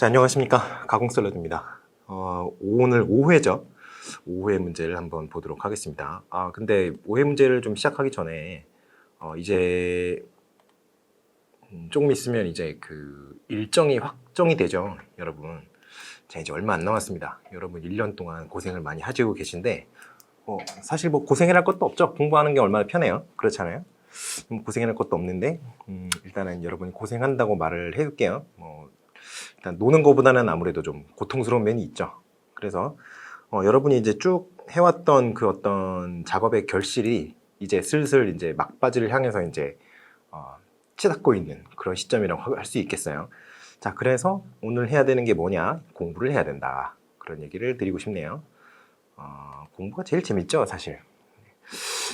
자, 안녕하십니까. 가공샐러드입니다. 오늘 5회죠. 5회 문제를 한번 보도록 하겠습니다. 근데 5회 문제를 좀 시작하기 전에, 이제, 조금 있으면 이제 그 일정이 확정이 되죠. 여러분. 자, 이제 얼마 안 남았습니다. 여러분 1년 동안 고생을 많이 하시고 계신데, 사실 뭐 고생을 할 것도 없죠. 공부하는 게 얼마나 편해요. 그렇잖아요. 고생을 할 것도 없는데, 일단은 여러분이 고생한다고 말을 해둘게요. 일단 노는 것보다는 아무래도 좀 고통스러운 면이 있죠. 그래서 여러분이 이제 쭉 해왔던 그 어떤 작업의 결실이 이제 슬슬 이제 막바지를 향해서 이제 치닫고 있는 그런 시점이라고 할 수 있겠어요. 자, 그래서 오늘 해야 되는 게 뭐냐? 공부를 해야 된다. 그런 얘기를 드리고 싶네요. 공부가 제일 재밌죠, 사실.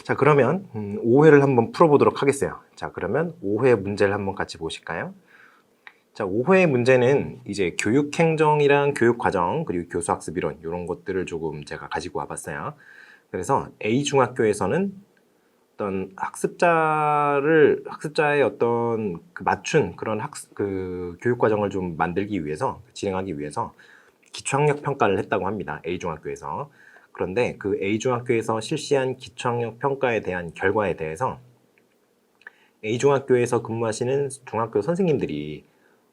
자, 그러면 5회를 한번 풀어보도록 하겠어요. 자, 그러면 5회 문제를 한번 같이 보실까요? 자, 5회 문제는 이제 교육행정이랑 교육과정, 그리고 교수학습이론, 이런 것들을 조금 제가 가지고 와봤어요. 그래서 A중학교에서는 어떤 학습자의 어떤 그 맞춘 그런 교육과정을 좀 만들기 위해서, 진행하기 위해서 기초학력 평가를 했다고 합니다. A중학교에서. 그런데 그 A중학교에서 실시한 기초학력 평가에 대한 결과에 대해서 A중학교에서 근무하시는 중학교 선생님들이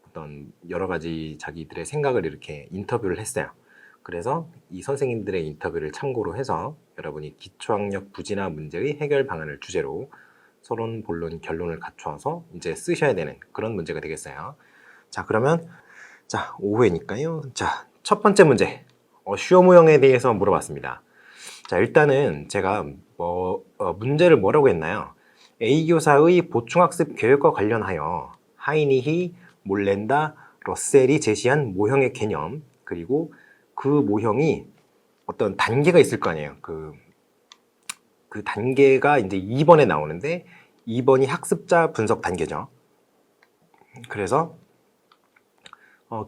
어떤 여러 가지 자기들의 생각을 이렇게 인터뷰를 했어요. 그래서 이 선생님들의 인터뷰를 참고로 해서 여러분이 기초학력 부진화 문제의 해결 방안을 주제로 서론, 본론, 결론을 갖춰서 이제 쓰셔야 되는 그런 문제가 되겠어요. 자, 그러면 5회니까요. 자, 첫 번째 문제. 수요 모형에 대해서 물어봤습니다. 자, 일단은 제가 문제를 뭐라고 했나요? A 교사의 보충학습 계획과 관련하여 하이니히, 몰렌다, 러셀이 제시한 모형의 개념, 그리고 그 모형이 어떤 단계가 있을 거 아니에요. 그 단계가 이제 2번에 나오는데 2번이 학습자 분석 단계죠. 그래서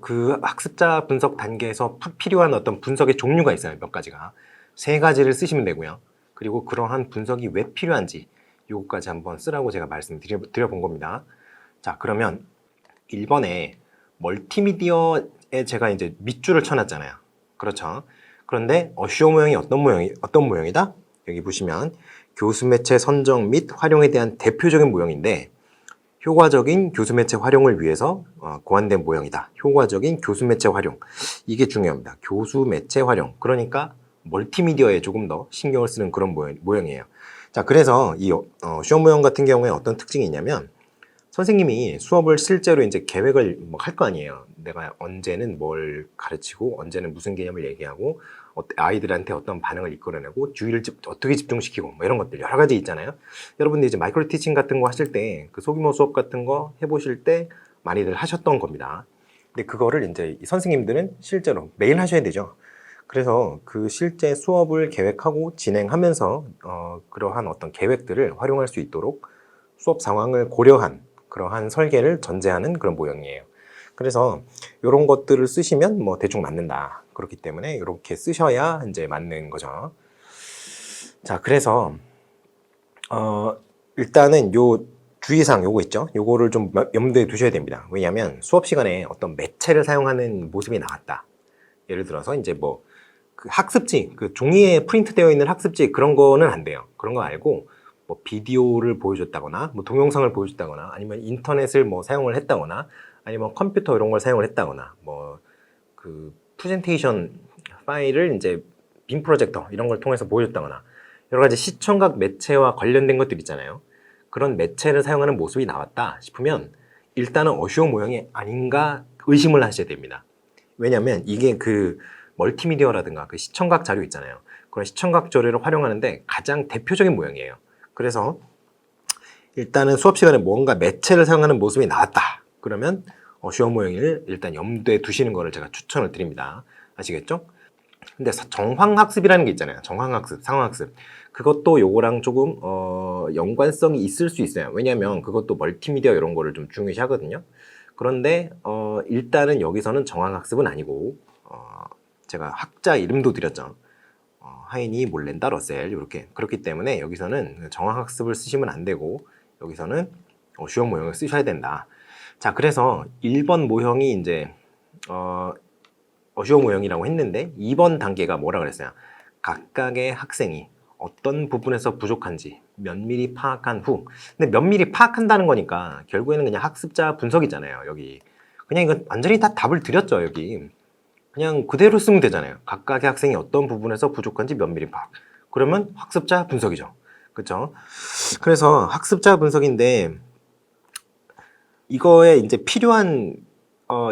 그 학습자 분석 단계에서 필요한 어떤 분석의 종류가 있어요. 몇 가지가. 3가지를 쓰시면 되고요. 그리고 그러한 분석이 왜 필요한지 요거까지 한번 쓰라고 제가 말씀드려본 겁니다. 자, 그러면 1번에 멀티미디어에 제가 이제 밑줄을 쳐놨잖아요. 그렇죠. 그런데 수요 모형이 어떤 모형이다? 여기 보시면 교수 매체 선정 및 활용에 대한 대표적인 모형인데 효과적인 교수 매체 활용을 위해서 고안된 모형이다. 효과적인 교수 매체 활용. 이게 중요합니다. 교수 매체 활용. 그러니까 멀티미디어에 조금 더 신경을 쓰는 그런 모형이에요. 자, 그래서 이 수요 모형 같은 경우에 어떤 특징이 있냐면 선생님이 수업을 실제로 이제 계획을 할 거 아니에요. 내가 언제는 뭘 가르치고 언제는 무슨 개념을 얘기하고 아이들한테 어떤 반응을 이끌어내고 주의를 어떻게 집중시키고 뭐 이런 것들 여러 가지 있잖아요. 여러분들 이제 마이크로 티칭 같은 거 하실 때 그 소규모 수업 같은 거 해보실 때 많이들 하셨던 겁니다. 근데 그거를 이제 선생님들은 실제로 매일 하셔야 되죠. 그래서 그 실제 수업을 계획하고 진행하면서 그러한 어떤 계획들을 활용할 수 있도록 수업 상황을 고려한 그러한 설계를 전제하는 그런 모형이에요. 그래서 이런 것들을 쓰시면 뭐 대충 맞는다. 그렇기 때문에 이렇게 쓰셔야 이제 맞는 거죠. 자, 그래서 일단은 요 주의사항 요거 있죠. 요거를 좀 염두에 두셔야 됩니다. 왜냐하면 수업 시간에 어떤 매체를 사용하는 모습이 나왔다. 예를 들어서 이제 뭐 그 학습지, 그 종이에 프린트되어 있는 학습지 그런 거는 안 돼요. 그런 거 말고 뭐 비디오를 보여줬다거나 뭐 동영상을 보여줬다거나 아니면 인터넷을 뭐 사용을 했다거나 아니면 컴퓨터 이런 걸 사용을 했다거나 뭐 그 프레젠테이션 파일을 이제 빔 프로젝터 이런 걸 통해서 보여줬다거나 여러 가지 시청각 매체와 관련된 것들 있잖아요. 그런 매체를 사용하는 모습이 나왔다 싶으면 일단은 어쇼 모형이 아닌가 의심을 하셔야 됩니다. 왜냐면 이게 그 멀티미디어라든가 그 시청각 자료 있잖아요. 그런 시청각 자료를 활용하는데 가장 대표적인 모형이에요. 그래서 일단은 수업 시간에 뭔가 매체를 사용하는 모습이 나왔다. 그러면 수업 모형을 일단 염두에 두시는 거를 제가 추천을 드립니다. 아시겠죠? 근데 정황학습이라는 게 있잖아요. 정황학습, 상황학습. 그것도 요거랑 조금 연관성이 있을 수 있어요. 왜냐면 그것도 멀티미디어 이런 거를 좀 중요시 하거든요. 그런데 일단은 여기서는 정황학습은 아니고 제가 학자 이름도 드렸죠. 하이니, 몰렌다, 러셀 이렇게. 그렇기 때문에 여기서는 정황학습을 쓰시면 안 되고 여기서는 주요 모형을 쓰셔야 된다. 자, 그래서 1번 모형이 이제 어휘어 모형이라고 했는데 2번 단계가 뭐라 그랬어요? 각각의 학생이 어떤 부분에서 부족한지 면밀히 파악한 후. 근데 면밀히 파악한다는 거니까 결국에는 그냥 학습자 분석이잖아요. 여기 그냥 이건 완전히 다 답을 드렸죠. 여기 그냥 그대로 쓰면 되잖아요. 각각의 학생이 어떤 부분에서 부족한지 면밀히 파악. 그러면 학습자 분석이죠. 그렇죠? 그래서 학습자 분석인데 이거에 이제 필요한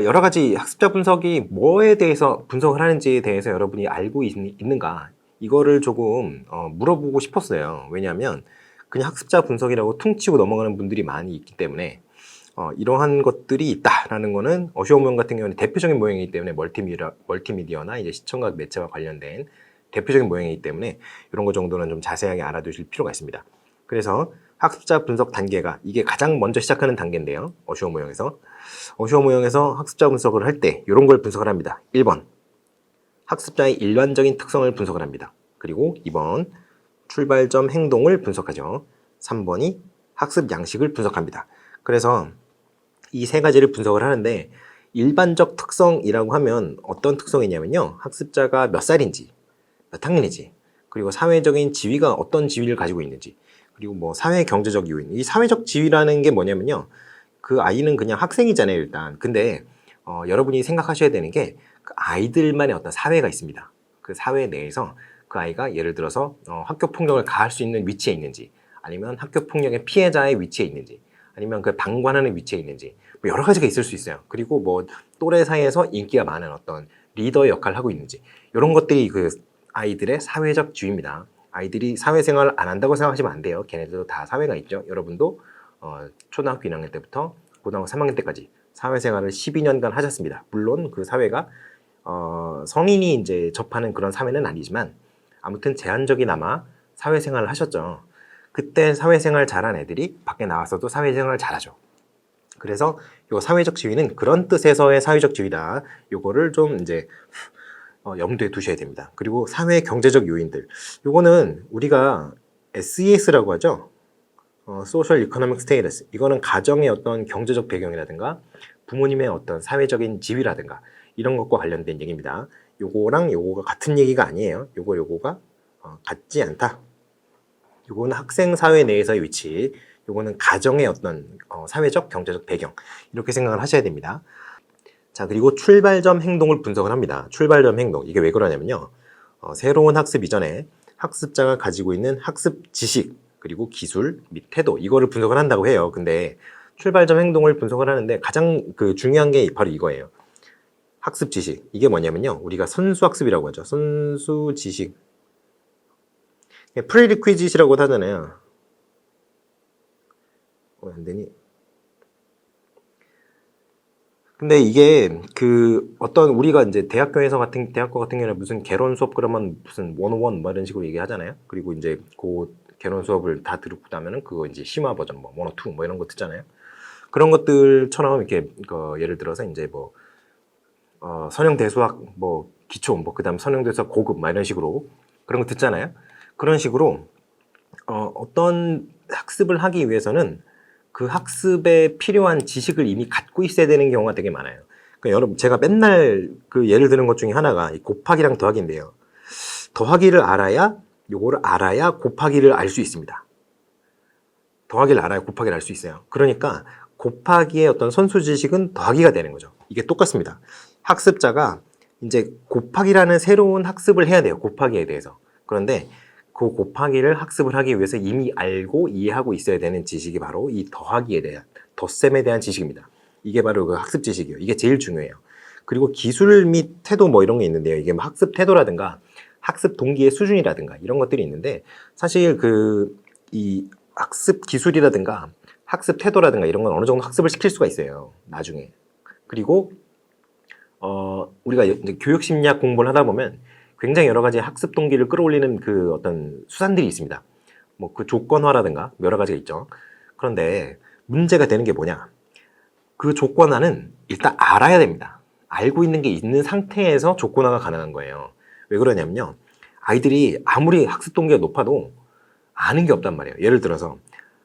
여러 가지 학습자 분석이 뭐에 대해서 분석을 하는지에 대해서 여러분이 알고 있는가 이거를 조금 물어보고 싶었어요. 왜냐하면 그냥 학습자 분석이라고 퉁치고 넘어가는 분들이 많이 있기 때문에 이러한 것들이 있다라는 거는 어휘어 모형 같은 경우는 대표적인 모형이기 때문에 멀티미디어나 이제 시청각 매체와 관련된 대표적인 모형이기 때문에 이런 거 정도는 좀 자세하게 알아두실 필요가 있습니다. 그래서 학습자 분석 단계가 이게 가장 먼저 시작하는 단계인데요. 어휘어 모형에서 학습자 분석을 할 때 이런 걸 분석을 합니다. 1번 학습자의 일반적인 특성을 분석을 합니다. 그리고 2번 출발점 행동을 분석하죠. 3번이 학습 양식을 분석합니다. 그래서 이 세 가지를 분석을 하는데 일반적 특성이라고 하면 어떤 특성이냐면요. 학습자가 몇 살인지, 몇 학년인지, 그리고 사회적인 지위가 어떤 지위를 가지고 있는지, 그리고 뭐 사회 경제적 요인. 이 사회적 지위라는 게 뭐냐면요. 그 아이는 그냥 학생이잖아요, 일단. 근데 여러분이 생각하셔야 되는 게 그 아이들만의 어떤 사회가 있습니다. 그 사회 내에서 그 아이가 예를 들어서 학교 폭력을 가할 수 있는 위치에 있는지, 아니면 학교 폭력의 피해자의 위치에 있는지, 아니면 그 방관하는 위치에 있는지, 뭐 여러 가지가 있을 수 있어요. 그리고 뭐 또래 사이에서 인기가 많은 어떤 리더의 역할을 하고 있는지, 이런 것들이 그 아이들의 사회적 지위입니다. 아이들이 사회생활을 안 한다고 생각하시면 안 돼요. 걔네들도 다 사회가 있죠. 여러분도 초등학교 1학년 때부터 고등학교 3학년 때까지 사회생활을 12년간 하셨습니다. 물론 그 사회가 성인이 이제 접하는 그런 사회는 아니지만 아무튼 제한적이나마 사회생활을 하셨죠. 그때 사회생활 잘한 애들이 밖에 나와서도 사회생활을 잘하죠. 그래서 요 사회적 지위는 그런 뜻에서의 사회적 지위다. 요거를 좀 이제 염두에 두셔야 됩니다. 그리고 사회 경제적 요인들. 요거는 우리가 SES라고 하죠. Social Economic Status. 이거는 가정의 어떤 경제적 배경이라든가 부모님의 어떤 사회적인 지위라든가 이런 것과 관련된 얘기입니다. 요거랑 요거가 같은 얘기가 아니에요. 요거가 같지 않다. 요거는 학생 사회 내에서의 위치, 요거는 가정의 어떤 사회적 경제적 배경 이렇게 생각을 하셔야 됩니다. 자, 그리고 출발점 행동을 분석을 합니다. 출발점 행동. 이게 왜 그러냐면요. 새로운 학습 이전에 학습자가 가지고 있는 학습 지식, 그리고 기술 및 태도, 이거를 분석을 한다고 해요. 근데 출발점 행동을 분석을 하는데 가장 중요한 게 바로 이거예요. 학습 지식. 이게 뭐냐면요. 우리가 선수 학습이라고 하죠. 선수 지식. 프리리퀴짓이라고 하잖아요. 안 되니? 근데 이게 어떤 우리가 이제 대학교 같은 경우는 무슨 개론 수업 그러면 무슨 101 뭐 이런 식으로 얘기하잖아요. 그리고 이제 그 개론 수업을 다 듣고 나면은 그거 이제 심화 버전 뭐 102 뭐 이런 거 듣잖아요. 그런 것들처럼 이렇게 예를 들어서 이제 뭐 선형대수학 뭐 기초 뭐 그다음 선형대수학 고급 막 이런 식으로 그런 거 듣잖아요. 그런 식으로 어떤 학습을 하기 위해서는 그 학습에 필요한 지식을 이미 갖고 있어야 되는 경우가 되게 많아요. 그러니까 여러분 제가 맨날 예를 드는 것 중에 하나가 이 곱하기랑 더하기인데요. 더하기를 알아야 요거를 알아야 곱하기를 알 수 있습니다. 더하기를 알아야 곱하기를 알 수 있어요. 그러니까 곱하기의 어떤 선수 지식은 더하기가 되는 거죠. 이게 똑같습니다. 학습자가 이제 곱하기라는 새로운 학습을 해야 돼요. 곱하기에 대해서. 그런데 그 곱하기를 학습을 하기 위해서 이미 알고 이해하고 있어야 되는 지식이 바로 이 더하기에 대한, 덧셈에 대한 지식입니다. 이게 바로 그 학습 지식이에요. 이게 제일 중요해요. 그리고 기술 및 태도 뭐 이런 게 있는데요. 이게 뭐 학습 태도라든가 학습 동기의 수준이라든가 이런 것들이 있는데 사실 이 학습 기술이라든가 학습 태도라든가 이런 건 어느 정도 학습을 시킬 수가 있어요. 나중에. 그리고 우리가 이제 교육 심리학 공부를 하다 보면 굉장히 여러 가지 학습 동기를 끌어올리는 어떤 수단들이 있습니다. 뭐 조건화라든가 여러 가지가 있죠. 그런데 문제가 되는 게 뭐냐? 그 조건화는 일단 알아야 됩니다. 알고 있는 게 있는 상태에서 조건화가 가능한 거예요. 왜 그러냐면요. 아이들이 아무리 학습 동기가 높아도 아는 게 없단 말이에요. 예를 들어서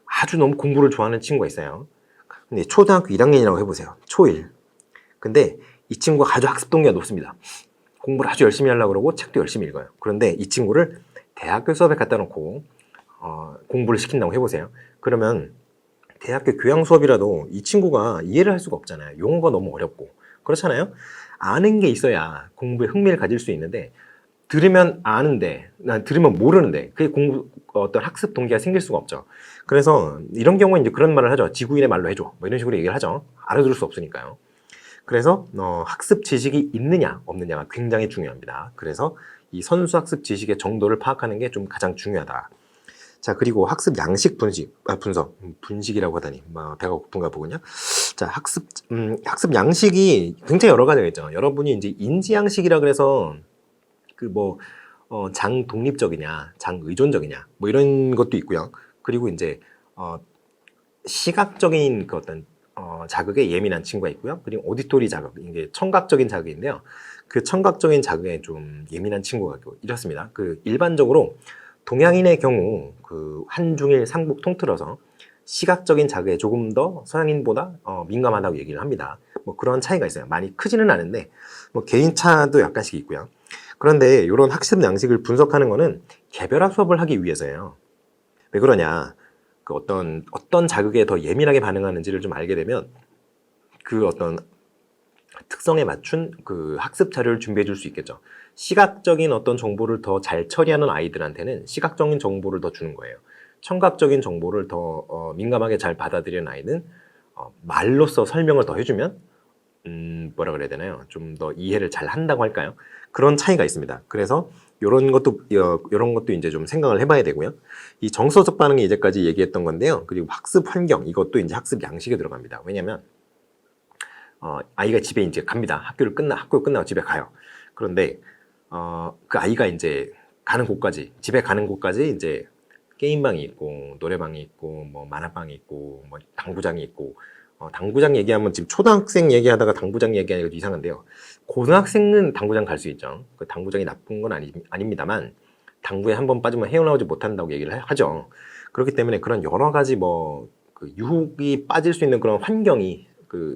아주 너무 공부를 좋아하는 친구가 있어요. 근데 초등학교 1학년이라고 해보세요. 초1. 근데 이 친구가 아주 학습 동기가 높습니다. 공부를 아주 열심히 하려고 그러고 책도 열심히 읽어요. 그런데 이 친구를 대학교 수업에 갖다 놓고 공부를 시킨다고 해보세요. 그러면 대학교 교양 수업이라도 이 친구가 이해를 할 수가 없잖아요. 용어가 너무 어렵고. 그렇잖아요. 아는 게 있어야 공부에 흥미를 가질 수 있는데 들으면 아는데 들으면 모르는데 그게 어떤 학습 동기가 생길 수가 없죠. 그래서 이런 경우에 이제 그런 말을 하죠. 지구인의 말로 해줘. 뭐 이런 식으로 얘기를 하죠. 알아들을 수 없으니까요. 그래서 학습 지식이 있느냐 없느냐가 굉장히 중요합니다. 그래서 이 선수 학습 지식의 정도를 파악하는 게 좀 가장 중요하다. 자, 그리고 학습 양식 분석이라고 하다니 배가 고픈가 보군요. 자, 학습 양식이 굉장히 여러 가지가 있죠. 여러분이 이제 인지 양식이라 그래서 장 독립적이냐, 장 의존적이냐, 뭐 이런 것도 있고요. 그리고 이제 시각적인 그 어떤 자극에 예민한 친구가 있고요. 그리고 오디토리 자극, 이게 청각적인 자극인데요. 그 청각적인 자극에 좀 예민한 친구가 있고 이렇습니다. 일반적으로 동양인의 경우 한중일 삼국 통틀어서 시각적인 자극에 조금 더 서양인보다 민감하다고 얘기를 합니다. 뭐 그런 차이가 있어요. 많이 크지는 않은데 뭐 개인 차도 약간씩 있고요. 그런데 이런 학습 양식을 분석하는 거는 개별화 수업을 하기 위해서예요. 왜 그러냐? 어떤 자극에 더 예민하게 반응하는지를 좀 알게 되면 어떤 특성에 맞춘 학습 자료를 준비해 줄 수 있겠죠. 시각적인 어떤 정보를 더 잘 처리하는 아이들한테는 시각적인 정보를 더 주는 거예요. 청각적인 정보를 더 민감하게 잘 받아들이는 아이는 말로써 설명을 더 해주면 뭐라 그래야 되나요? 좀 더 이해를 잘 한다고 할까요? 그런 차이가 있습니다. 그래서 이런 것도 이제 좀 생각을 해봐야 되고요. 이 정서적 반응이 이제까지 얘기했던 건데요. 그리고 학습 환경, 이것도 이제 학습 양식에 들어갑니다. 왜냐면 아이가 집에 이제 갑니다. 학교 끝나고 집에 가요. 그런데 그 아이가 이제 집에 가는 곳까지 이제 게임방이 있고 노래방이 있고 뭐 만화방이 있고 뭐 당구장이 있고 당구장 얘기하면 지금 초등학생 얘기하다가 당구장 얘기하니까 이상한데요. 고등학생은 당구장 갈 수 있죠. 그 당구장이 나쁜 건 아닙니다만 당구에 한번 빠지면 헤어나오지 못한다고 얘기를 하죠. 그렇기 때문에 그런 여러 가지 유혹이 빠질 수 있는 그런 환경이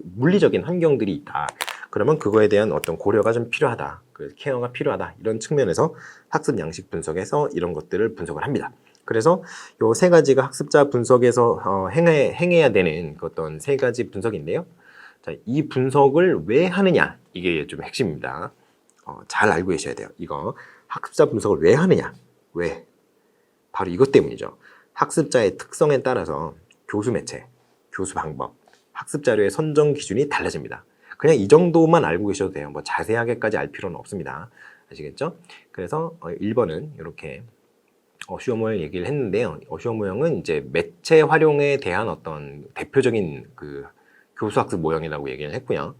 물리적인 환경들이 있다. 그러면 그거에 대한 어떤 고려가 좀 필요하다. 케어가 필요하다. 이런 측면에서 학습 양식 분석에서 이런 것들을 분석을 합니다. 그래서 요 세 가지가 학습자 분석에서 행해야 되는 어떤 세 가지 분석인데요. 자, 이 분석을 왜 하느냐, 이게 좀 핵심입니다. 잘 알고 계셔야 돼요. 이거 학습자 분석을 왜 하느냐, 왜? 바로 이것 때문이죠. 학습자의 특성에 따라서 교수 매체, 교수 방법, 학습 자료의 선정 기준이 달라집니다. 그냥 이 정도만 알고 계셔도 돼요. 뭐 자세하게까지 알 필요는 없습니다. 아시겠죠? 그래서 1번은 이렇게 어슈어모형 얘기를 했는데요. 어슈어모형은 이제 매체 활용에 대한 어떤 대표적인 교수 학습 모형이라고 얘기를 했고요.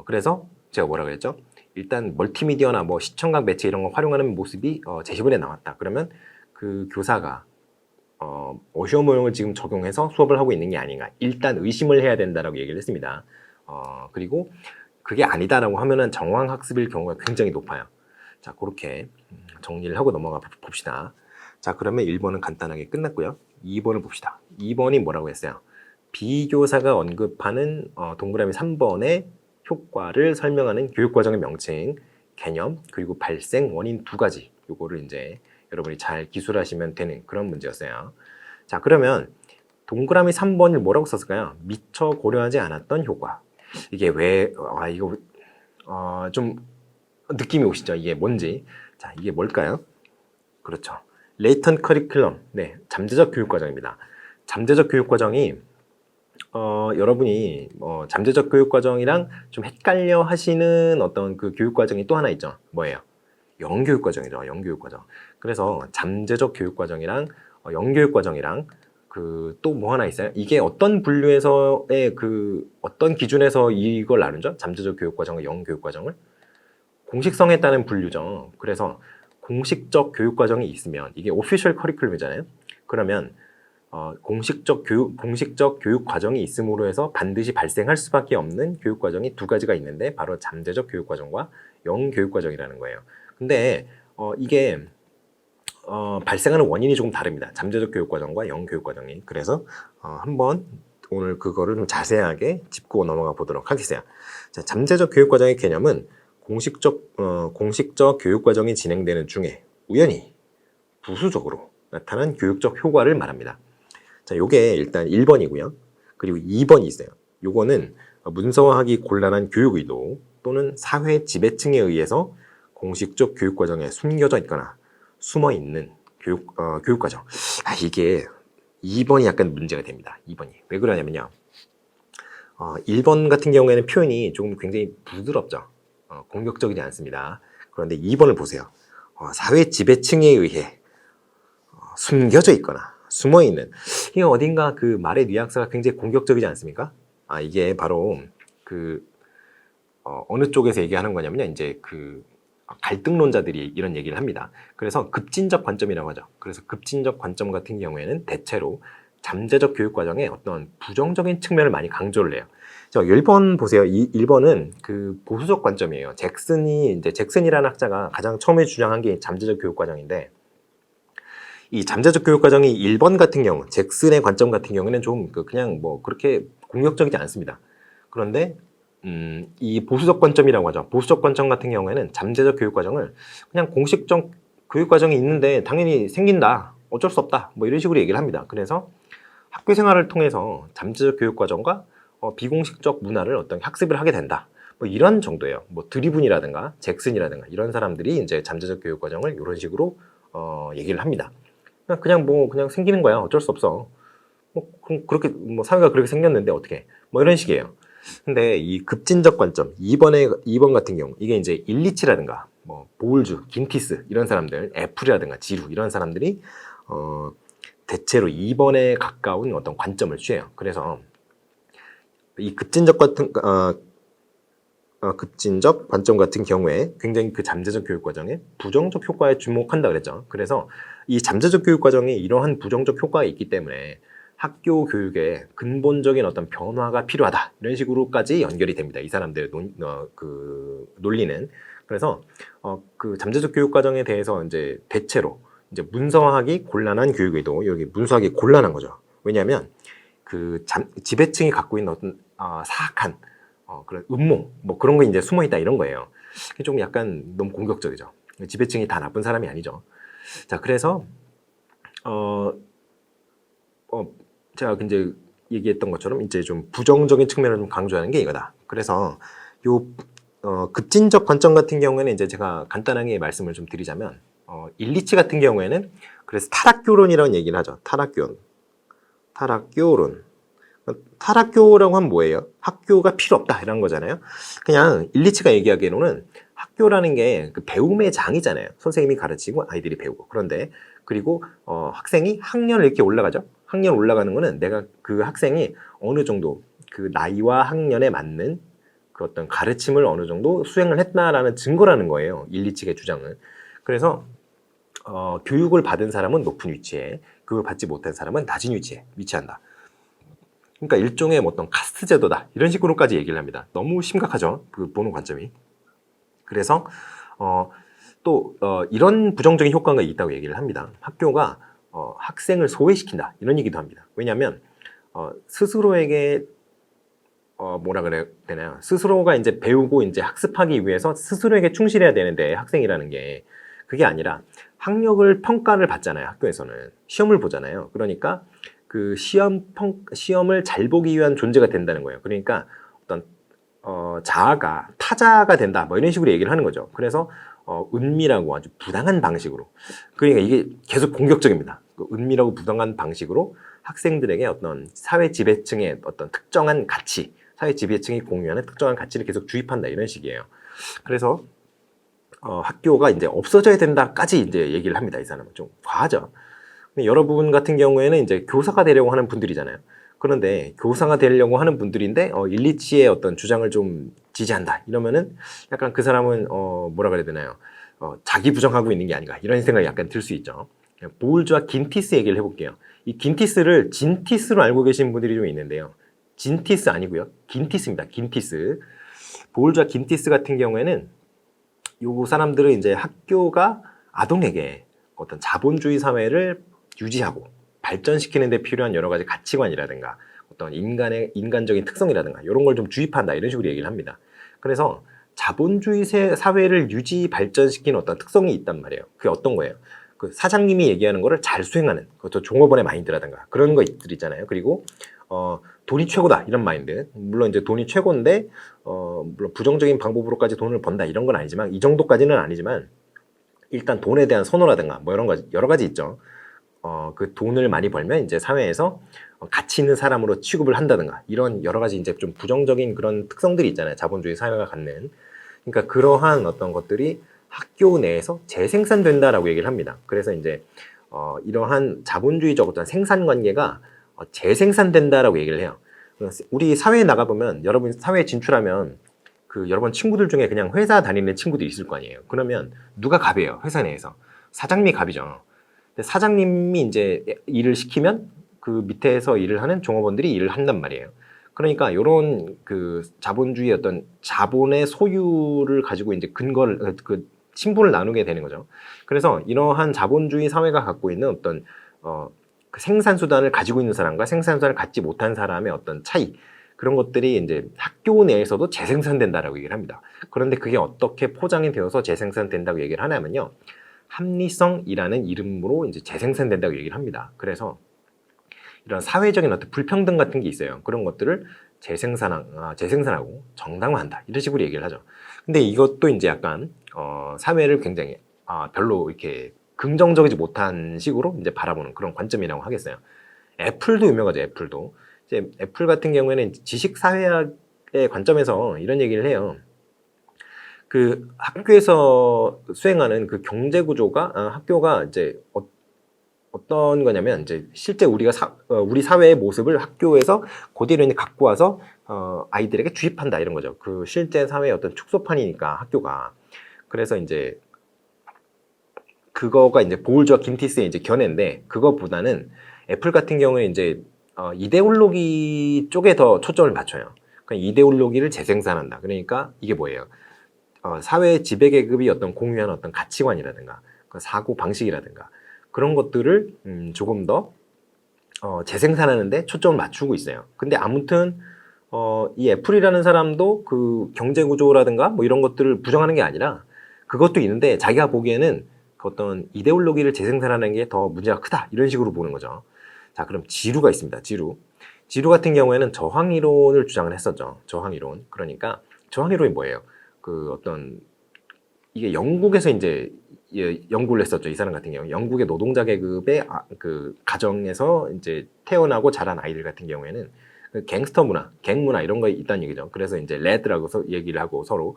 그래서 제가 뭐라 그랬죠? 일단 멀티미디어나 뭐 시청각 매체 이런 거 활용하는 모습이 제시본에 나왔다. 그러면 그 교사가 어슈어모형을 지금 적용해서 수업을 하고 있는 게 아닌가. 일단 의심을 해야 된다라고 얘기를 했습니다. 그리고 그게 아니다라고 하면은 정황학습일 경우가 굉장히 높아요. 자, 그렇게 정리를 하고 넘어가 봅시다. 자, 그러면 1번은 간단하게 끝났고요. 2번을 봅시다. 2번이 뭐라고 했어요? 비교사가 언급하는 동그라미 3번의 효과를 설명하는 교육과정의 명칭, 개념, 그리고 발생, 원인 두 가지. 요거를 이제 여러분이 잘 기술하시면 되는 그런 문제였어요. 자, 그러면 동그라미 3번을 뭐라고 썼을까요? 미처 고려하지 않았던 효과. 이게 왜, 이거 좀 느낌이 오시죠? 이게 뭔지. 자, 이게 뭘까요? 그렇죠. 레이턴트 커리큘럼, 네, 잠재적 교육과정입니다. 잠재적 교육과정이 여러분이 잠재적 교육과정이랑 좀 헷갈려 하시는 어떤 그 교육과정이 또 하나 있죠. 뭐예요? 영교육과정이죠. 영교육과정. 그래서 잠재적 교육과정이랑 영교육과정이랑 또 뭐 하나 있어요? 이게 어떤 분류에서의 어떤 기준에서 이걸 나누죠? 잠재적 교육과정과 영교육과정을? 공식성에 따른 분류죠. 그래서 공식적 교육과정이 있으면 이게 오피셜 커리큘럼이잖아요. 그러면 공식적 교육 과정이 있음으로 해서 반드시 발생할 수밖에 없는 교육 과정이 두 가지가 있는데 바로 잠재적 교육 과정과 영교육 과정이라는 거예요. 근데 이게 발생하는 원인이 조금 다릅니다. 잠재적 교육 과정과 영교육 과정이. 그래서 한번 오늘 그거를 좀 자세하게 짚고 넘어가 보도록 하겠어요. 자, 잠재적 교육과정의 개념은 공식적 교육과정이 진행되는 중에 우연히 부수적으로 나타난 교육적 효과를 말합니다. 자, 요게 일단 1번이고요. 그리고 2번이 있어요. 요거는 문서화하기 곤란한 교육 의도 또는 사회 지배층에 의해서 공식적 교육과정에 숨겨져 있거나 숨어 있는 교육과정. 이게 2번이 약간 문제가 됩니다. 2번이. 왜 그러냐면요. 1번 같은 경우에는 표현이 조금 굉장히 부드럽죠. 공격적이지 않습니다. 그런데 2번을 보세요. 사회 지배층에 의해 숨겨져 있거나 숨어 있는. 이게 어딘가 그 말의 뉘앙스가 굉장히 공격적이지 않습니까? 이게 바로 어느 쪽에서 얘기하는 거냐면요. 이제 갈등론자들이 이런 얘기를 합니다. 그래서 급진적 관점이라고 하죠. 그래서 급진적 관점 같은 경우에는 대체로 잠재적 교육 과정에 어떤 부정적인 측면을 많이 강조를 해요. 1번 보세요. 1번은 그 보수적 관점이에요. 잭슨이라는 학자가 가장 처음에 주장한 게 잠재적 교육 과정인데, 이 잠재적 교육 과정이 1번 같은 경우, 잭슨의 관점 같은 경우에는 좀 그냥 뭐 그렇게 공격적이지 않습니다. 그런데 이 보수적 관점이라고 하죠. 보수적 관점 같은 경우에는 잠재적 교육 과정을 그냥 공식적 교육 과정이 있는데 당연히 생긴다, 어쩔 수 없다, 뭐 이런 식으로 얘기를 합니다. 그래서 학교 생활을 통해서 잠재적 교육 과정과 비공식적 문화를 어떤 학습을 하게 된다, 뭐 이런 정도예요. 뭐 드리븐이라든가 잭슨이라든가 이런 사람들이 이제 잠재적 교육 과정을 이런 식으로 얘기를 합니다. 그냥 생기는 거야, 어쩔 수 없어. 그렇게 사회가 그렇게 생겼는데 어떻게? 뭐 이런 식이에요. 근데 이 급진적 관점 2번 같은 경우, 이게 이제 일리치라든가 뭐 보울주, 긴티스 이런 사람들, 애플이라든가 지루 이런 사람들이 대체로 2번에 가까운 어떤 관점을 취해요. 그래서 이 급진적 관점 같은 경우에 굉장히 그 잠재적 교육 과정의 부정적 효과에 주목한다 그랬죠. 그래서 이 잠재적 교육 과정이 이러한 부정적 효과가 있기 때문에 학교 교육에 근본적인 어떤 변화가 필요하다, 이런 식으로까지 연결이 됩니다. 이 사람들의 논리는. 그래서 그 잠재적 교육 과정에 대해서 이제 대체로 이제 문서화하기 곤란한 교육 의도, 여기 문서화하기 곤란한 거죠. 왜냐하면 그 지배층이 갖고 있는 어떤 사악한 그런 음모, 뭐 그런 거 이제 숨어 있다, 이런 거예요. 좀 약간 너무 공격적이죠. 지배층이 다 나쁜 사람이 아니죠. 자, 그래서 제가 이제 얘기했던 것처럼 이제 좀 부정적인 측면을 좀 강조하는 게 이거다. 그래서 급진적 관점 같은 경우에는 이제 제가 간단하게 말씀을 좀 드리자면, 일리치 같은 경우에는 그래서 타락교론이라는 얘기를 하죠. 타락교라고 하면 뭐예요? 학교가 필요 없다, 이런 거잖아요. 그냥 일리치가 얘기하기에는 학교라는 게 그 배움의 장이잖아요. 선생님이 가르치고 아이들이 배우고. 그런데 그리고 학생이 학년을 이렇게 올라가죠. 학년 올라가는 거는 내가 그 학생이 어느 정도 그 나이와 학년에 맞는 그 어떤 가르침을 어느 정도 수행을 했다라는 증거라는 거예요. 일리치의 주장은. 그래서 교육을 받은 사람은 높은 위치에, 교육을 받지 못한 사람은 낮은 위치에 위치한다. 그러니까 일종의 어떤 카스트 제도다, 이런 식으로까지 얘기를 합니다. 너무 심각하죠, 그 보는 관점이. 그래서 또 이런 부정적인 효과가 있다고 얘기를 합니다. 학교가 학생을 소외시킨다, 이런 얘기도 합니다. 왜냐하면 스스로에게 뭐라 그래야 되나요? 스스로가 이제 배우고 이제 학습하기 위해서 스스로에게 충실해야 되는데, 학생이라는 게 그게 아니라 학력을 평가를 받잖아요. 학교에서는 시험을 보잖아요. 그러니까 그 시험을 잘 보기 위한 존재가 된다는 거예요. 그러니까 어떤 자아가 타자가 된다, 뭐 이런 식으로 얘기를 하는 거죠. 그래서 은밀하고 아주 부당한 방식으로, 그러니까 이게 계속 공격적입니다. 은밀하고 부당한 방식으로 학생들에게 어떤 사회 지배층의 어떤 특정한 가치, 사회 지배층이 공유하는 특정한 가치를 계속 주입한다, 이런 식이에요. 그래서 학교가 이제 없어져야 된다까지 이제 얘기를 합니다. 이 사람은 좀 과하죠. 여러분 같은 경우에는 이제 교사가 되려고 하는 분들이잖아요. 그런데 교사가 되려고 하는 분들인데 일리치의 어떤 주장을 좀 지지한다, 이러면은 약간 그 사람은 뭐라 그래야 되나요? 자기 부정하고 있는 게 아닌가, 이런 생각이 약간 들 수 있죠. 보울주와 긴티스 얘기를 해볼게요. 이 긴티스를 진티스로 알고 계신 분들이 좀 있는데요. 진티스 아니고요, 긴티스입니다. 긴티스. 보울주와 긴티스 같은 경우에는 요 사람들은 이제 학교가 아동에게 어떤 자본주의 사회를 유지하고 발전시키는 데 필요한 여러 가지 가치관이라든가 어떤 인간적인 특성이라든가 이런 걸 좀 주입한다 이런 식으로 얘기를 합니다. 그래서 자본주의 사회를 유지 발전시키는 어떤 특성이 있단 말이에요. 그게 어떤 거예요? 그 사장님이 얘기하는 거를 잘 수행하는 그것도 종업원의 마인드라든가 그런 것들 있잖아요. 그리고 돈이 최고다 이런 마인드. 물론 이제 돈이 최고인데 물론 부정적인 방법으로까지 돈을 번다 이런 건 아니지만 이 정도까지는 아니지만 일단 돈에 대한 선호라든가 뭐 이런 거 여러 가지 있죠. 그 돈을 많이 벌면 이제 사회에서 가치 있는 사람으로 취급을 한다든가 이런 여러 가지 이제 좀 부정적인 그런 특성들이 있잖아요. 자본주의 사회가 갖는. 그러니까 그러한 어떤 것들이 학교 내에서 재생산된다라고 얘기를 합니다. 그래서 이제 이러한 자본주의적 어떤 생산 관계가 재생산된다라고 얘기를 해요. 우리 사회에 나가보면 여러분 사회에 진출하면 그 여러분 친구들 중에 그냥 회사 다니는 친구들이 있을 거 아니에요. 그러면 누가 갑이에요? 회사 내에서 사장님이 갑이죠. 근데 사장님이 이제 일을 시키면 그 밑에서 일을 하는 종업원들이 일을 한단 말이에요. 그러니까 이런 그 자본주의 어떤 자본의 소유를 가지고 이제 근거를 그 신분을 나누게 되는 거죠. 그래서 이러한 자본주의 사회가 갖고 있는 어떤 그 생산 수단을 가지고 있는 사람과 생산 수단을 갖지 못한 사람의 어떤 차이 그런 것들이 이제 학교 내에서도 재생산된다라고 얘기를 합니다. 그런데 그게 어떻게 포장이 되어서 재생산된다고 얘기를 하냐면요. 합리성이라는 이름으로 이제 재생산된다고 얘기를 합니다. 그래서 이런 사회적인 어떤 불평등 같은 게 있어요. 그런 것들을 재생산하고 정당화한다. 이런 식으로 얘기를 하죠. 근데 이것도 이제 약간 사회를 굉장히 별로 이렇게 긍정적이지 못한 식으로 이제 바라보는 그런 관점이라고 하겠어요. 애플도 유명하죠. 애플도. 이제 애플 같은 경우에는 지식 사회학의 관점에서 이런 얘기를 해요. 그 학교에서 수행하는 그 경제 구조가 학교가 이제 어떤 거냐면 이제 실제 우리가 우리 사회의 모습을 학교에서 그대로 이제 갖고 와서 아이들에게 주입한다 이런 거죠. 그 실제 사회의 어떤 축소판이니까 학교가. 그래서 이제 그거가 이제 보울즈와 김티스의 이제 견해인데 그거보다는 애플 같은 경우에 이제 이데올로기 쪽에 더 초점을 맞춰요. 그러니까 이데올로기를 재생산한다. 그러니까 이게 뭐예요? 사회 지배 계급이 어떤 공유한 어떤 가치관이라든가 그 사고 방식이라든가 그런 것들을 조금 더 재생산하는데 초점을 맞추고 있어요. 근데 아무튼 이 애플이라는 사람도 그 경제 구조라든가 뭐 이런 것들을 부정하는 게 아니라 그것도 있는데 자기가 보기에는 그 어떤 이데올로기를 재생산하는 게 더 문제가 크다 이런 식으로 보는 거죠. 자, 그럼 지루가 있습니다. 지루 같은 경우에는 저항이론을 주장을 했었죠. 저항이론. 그러니까 저항이론이 뭐예요? 그 어떤 이게 영국에서 이제 연구를 했었죠. 이 사람 같은 경우 영국의 노동자 계급의 그 가정에서 이제 태어나고 자란 아이들 같은 경우에는 그 갱스터 문화, 갱 문화 이런 거 있다는 얘기죠. 그래서 이제 레드라고 얘기를 하고 서로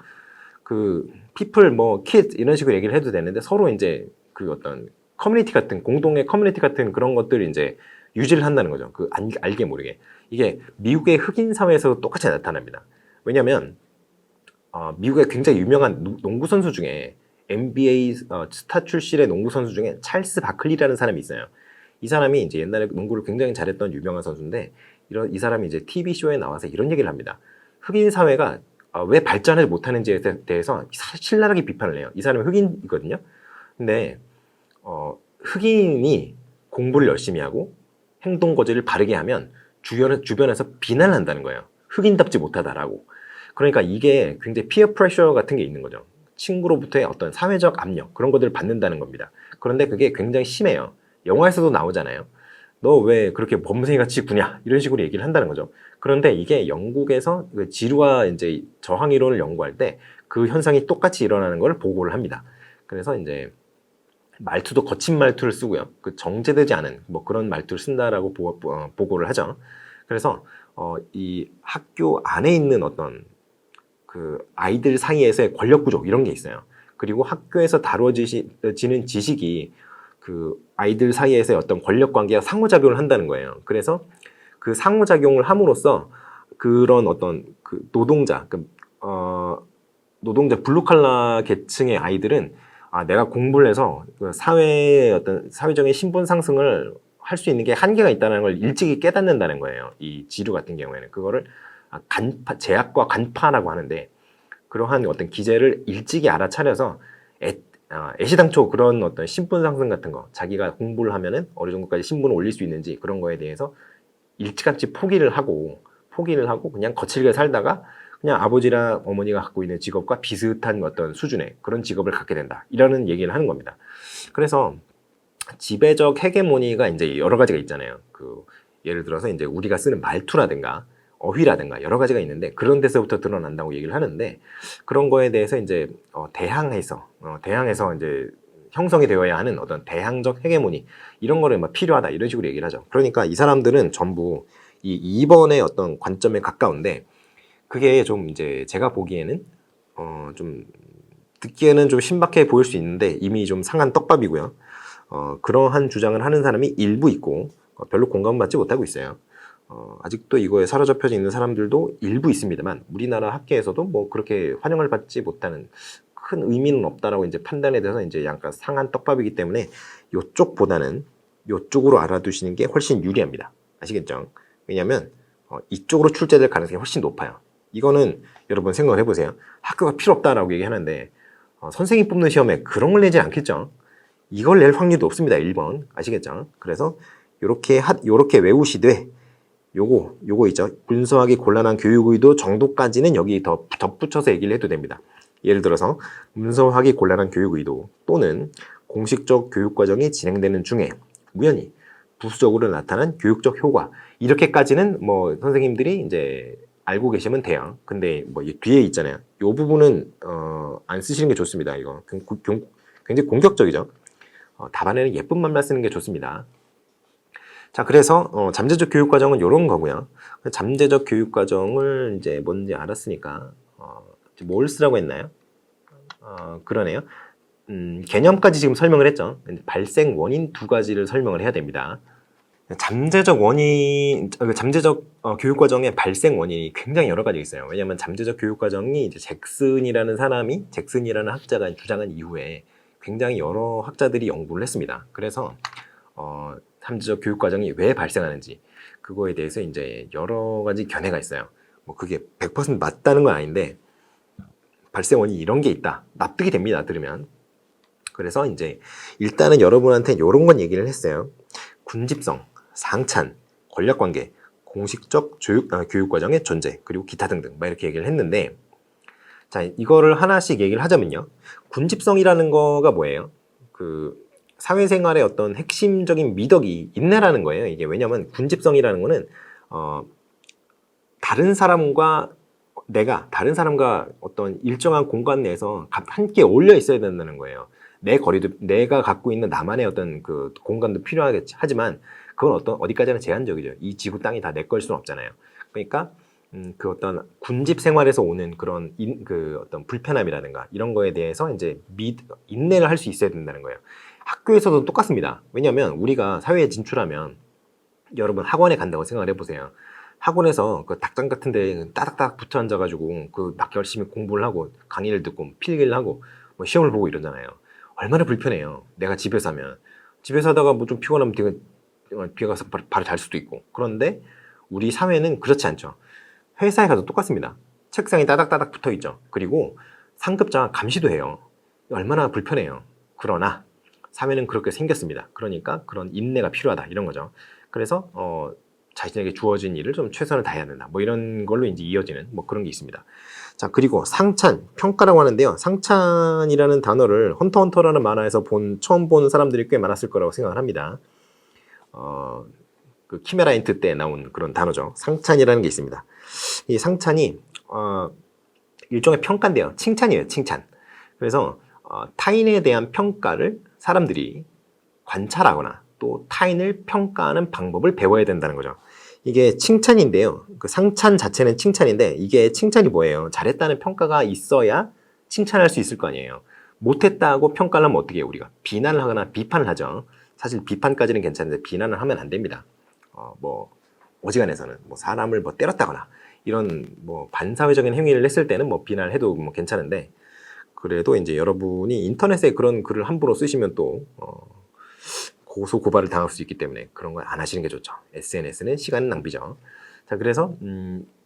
그 people 뭐 kids 이런 식으로 얘기를 해도 되는데 서로 이제 그 어떤 커뮤니티 같은 공동의 커뮤니티 같은 그런 것들을 이제 유지를 한다는 거죠. 그 알게 모르게 이게 미국의 흑인 사회에서도 똑같이 나타납니다. 왜냐하면 미국의 굉장히 유명한 농구 선수 중에 NBA 스타 출신의 농구 선수 중에 찰스 바클리라는 사람이 있어요. 이 사람이 이제 옛날에 농구를 굉장히 잘했던 유명한 선수인데 이 사람이 이제 TV 쇼에 나와서 이런 얘기를 합니다. 흑인 사회가 왜 발전하지 못하는지에 대해서 신랄하게 비판을 해요. 이 사람은 흑인이거든요. 근데 흑인이 공부를 열심히 하고 행동 거지를 바르게 하면 주변에서 비난을 한다는 거예요. 흑인답지 못하다라고. 그러니까 이게 굉장히 피어 프레셔 같은 게 있는 거죠. 친구로부터의 어떤 사회적 압력 그런 것들을 받는다는 겁니다. 그런데 그게 굉장히 심해요. 영화에서도 나오잖아요. 너 왜 그렇게 범생이 같이 구냐 이런 식으로 얘기를 한다는 거죠. 그런데 이게 영국에서 그 지루와 이제 저항 이론을 연구할 때 그 현상이 똑같이 일어나는 걸 보고를 합니다. 그래서 이제 말투도 거친 말투를 쓰고요. 그 정제되지 않은 뭐 그런 말투를 쓴다라고 보고를 하죠. 그래서 이 학교 안에 있는 어떤 그 아이들 사이에서의 권력 구조 이런 게 있어요. 그리고 학교에서 다루어지는 지식이 그 아이들 사이에서의 어떤 권력 관계가 상호작용을 한다는 거예요. 그래서 그 상호작용을 함으로써 그런 어떤 그 노동자 블루칼라 계층의 아이들은 내가 공부를 해서 그 사회의 어떤 사회적인 신분 상승을 할 수 있는 게 한계가 있다는 걸 일찍이 깨닫는다는 거예요. 이 지류 같은 경우에는 그거를 제약과 간파라고 하는데 그러한 어떤 기제를 일찍이 알아차려서 애시당초 그런 어떤 신분 상승 같은 거 자기가 공부를 하면은 어느 정도까지 신분을 올릴 수 있는지 그런 거에 대해서 일찌감치 포기를 하고 그냥 거칠게 살다가 그냥 아버지랑 어머니가 갖고 있는 직업과 비슷한 어떤 수준의 그런 직업을 갖게 된다. 이라는 얘기를 하는 겁니다. 그래서 지배적 헤게모니가 이제 여러 가지가 있잖아요. 예를 들어서 이제 우리가 쓰는 말투라든가 어휘라든가 여러 가지가 있는데 그런 데서부터 드러난다고 얘기를 하는데 그런 거에 대해서 이제 대항해서 이제 형성이 되어야 하는 어떤 대항적 헤게모니 이런 거를 막 필요하다 이런 식으로 얘기를 하죠. 그러니까 이 사람들은 전부 이 2번의 어떤 관점에 가까운데 그게 좀 이제 제가 보기에는 좀 듣기에는 좀 신박해 보일 수 있는데 이미 좀 상한 떡밥이고요. 그러한 주장을 하는 사람이 일부 있고 별로 공감받지 못하고 있어요. 아직도 이거에 사로잡혀 있는 사람들도 일부 있습니다만 우리나라 학계에서도 뭐 그렇게 환영을 받지 못하는 큰 의미는 없다라고 이제 판단에 대해서 이제 약간 상한 떡밥이기 때문에 이쪽보다는 이쪽으로 알아두시는 게 훨씬 유리합니다. 아시겠죠? 왜냐하면 이쪽으로 출제될 가능성이 훨씬 높아요. 이거는 여러분 생각을 해보세요. 학교가 필요 없다라고 얘기하는데 선생님 뽑는 시험에 그런 걸 내지 않겠죠? 이걸 낼 확률도 없습니다. 1번 아시겠죠? 그래서 요렇게 외우시되 요거 있죠. 문서하기 곤란한 교육 의도 정도까지는 여기 더 덧붙여서 얘기를 해도 됩니다. 예를 들어서 문서하기 곤란한 교육 의도 또는 공식적 교육 과정이 진행되는 중에 우연히 부수적으로 나타난 교육적 효과 이렇게까지는 뭐 선생님들이 이제 알고 계시면 돼요. 근데 뭐 뒤에 있잖아요. 이 부분은 안 쓰시는 게 좋습니다. 이거 굉장히 공격적이죠. 답안에는 예쁜 말만 쓰는 게 좋습니다. 자, 그래서 잠재적 교육 과정은 이런 거고요. 잠재적 교육 과정을 이제 뭔지 알았으니까 뭘 쓰라고 했나요? 그러네요. 개념까지 지금 설명을 했죠. 발생 원인 두 가지를 설명을 해야 됩니다. 잠재적 교육 과정의 발생 원인이 굉장히 여러 가지 있어요. 왜냐하면 잠재적 교육 과정이 이제 잭슨이라는 학자가 주장한 이후에 굉장히 여러 학자들이 연구를 했습니다. 그래서 잠재적 교육 과정이 왜 발생하는지 그거에 대해서 이제 여러 가지 견해가 있어요. 뭐 그게 100% 맞다는 건 아닌데 발생 원인이 이런 게 있다. 납득이 됩니다. 들으면. 그래서 이제 일단은 여러분한테 이런 건 얘기를 했어요. 군집성, 상찬, 권력관계, 공식적 교육 과정의 존재, 그리고 기타 등등 막 이렇게 얘기를 했는데 자, 이거를 하나씩 얘기를 하자면요. 군집성이라는 거가 뭐예요? 사회생활의 어떤 핵심적인 미덕이 인내라는 거예요. 이게 왜냐면 군집성이라는 거는 다른 사람과 어떤 일정한 공간 내에서 함께 어울려 있어야 된다는 거예요. 내가 갖고 있는 나만의 어떤 그 공간도 필요하지만 그건 어디까지나 제한적이죠. 이 지구 땅이 다 내 거일 수는 없잖아요. 그러니까 그 어떤 군집 생활에서 오는 그런 어떤 불편함이라든가 이런 거에 대해서 이제 인내를 할 수 있어야 된다는 거예요. 학교에서도 똑같습니다. 왜냐하면 우리가 사회에 진출하면 여러분 학원에 간다고 생각을 해보세요. 학원에서 그 닭장 같은 데 따닥따닥 붙어 앉아가지고 막 열심히 공부를 하고 강의를 듣고 필기를 하고 뭐 시험을 보고 이러잖아요. 얼마나 불편해요. 내가 집에서 하면. 집에서 하다가 뭐 좀 피곤하면 뒤에 가서 바로 잘 수도 있고. 그런데 우리 사회는 그렇지 않죠. 회사에 가도 똑같습니다. 책상이 따닥따닥 붙어 있죠. 그리고 상급자가 감시도 해요. 얼마나 불편해요. 그러나 사회는 그렇게 생겼습니다. 그러니까 그런 인내가 필요하다 이런 거죠. 그래서 자신에게 주어진 일을 좀 최선을 다해야 된다. 뭐 이런 걸로 이제 이어지는 뭐 그런 게 있습니다. 자, 그리고 상찬, 평가라고 하는데요. 상찬이라는 단어를 헌터헌터라는 만화에서 처음 본 사람들이 꽤 많았을 거라고 생각을 합니다. 그 키메라인트 때 나온 그런 단어죠. 상찬이라는 게 있습니다. 이 상찬이 일종의 평가인데요. 칭찬이에요. 칭찬. 그래서 타인에 대한 평가를 사람들이 관찰하거나 또 타인을 평가하는 방법을 배워야 된다는 거죠. 이게 칭찬인데요. 그 상찬 자체는 칭찬인데 이게 칭찬이 뭐예요? 잘했다는 평가가 있어야 칭찬할 수 있을 거 아니에요. 못했다고 평가를 하면 어떻게 해요? 우리가 비난을 하거나 비판을 하죠. 사실 비판까지는 괜찮은데 비난을 하면 안 됩니다. 뭐 어지간해서는 뭐 사람을 뭐 때렸다거나 이런 뭐 반사회적인 행위를 했을 때는 뭐 비난을 해도 뭐 괜찮은데 그래도 이제 여러분이 인터넷에 그런 글을 함부로 쓰시면 또 고소 고발을 당할 수 있기 때문에 그런 걸 안 하시는 게 좋죠. SNS는 시간 낭비죠. 자, 그래서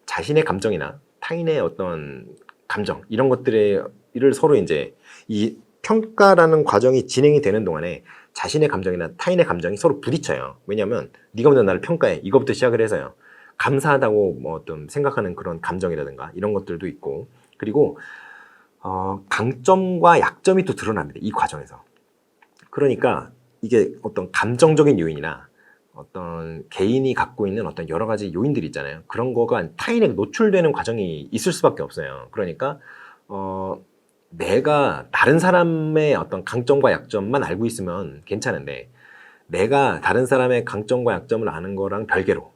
자신의 감정이나 타인의 어떤 감정 이런 것들을 서로 이제 이 평가라는 과정이 진행이 되는 동안에 자신의 감정이나 타인의 감정이 서로 부딪혀요. 왜냐하면 네가 먼저 나를 평가해. 이거부터 시작을 해서요. 감사하다고 뭐 어떤 생각하는 그런 감정이라든가 이런 것들도 있고, 그리고 강점과 약점이 또 드러납니다. 이 과정에서. 그러니까 이게 어떤 감정적인 요인이나 어떤 개인이 갖고 있는 어떤 여러 가지 요인들이 있잖아요. 그런 거가 타인에게 노출되는 과정이 있을 수밖에 없어요. 그러니까 내가 다른 사람의 어떤 강점과 약점만 알고 있으면 괜찮은데, 내가 다른 사람의 강점과 약점을 아는 거랑 별개로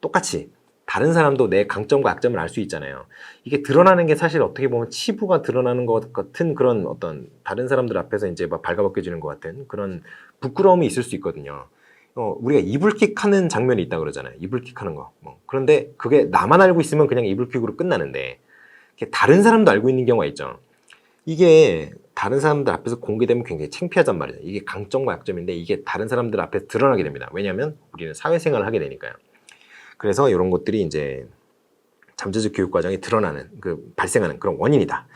똑같이 다른 사람도 내 강점과 약점을 알 수 있잖아요. 이게 드러나는 게 사실 어떻게 보면 치부가 드러나는 것 같은 그런 어떤 다른 사람들 앞에서 이제 막 발가벗겨지는 것 같은 그런 부끄러움이 있을 수 있거든요. 우리가 이불킥 하는 장면이 있다 그러잖아요. 이불킥 하는 거. 그런데 그게 나만 알고 있으면 그냥 이불킥으로 끝나는데, 다른 사람도 알고 있는 경우가 있죠. 이게 다른 사람들 앞에서 공개되면 굉장히 창피하단 말이에요. 이게 강점과 약점인데 이게 다른 사람들 앞에 드러나게 됩니다. 왜냐하면 우리는 사회생활을 하게 되니까요. 그래서 이런 것들이 이제 잠재적 교육 과정이 드러나는 발생하는 그런 원인이다.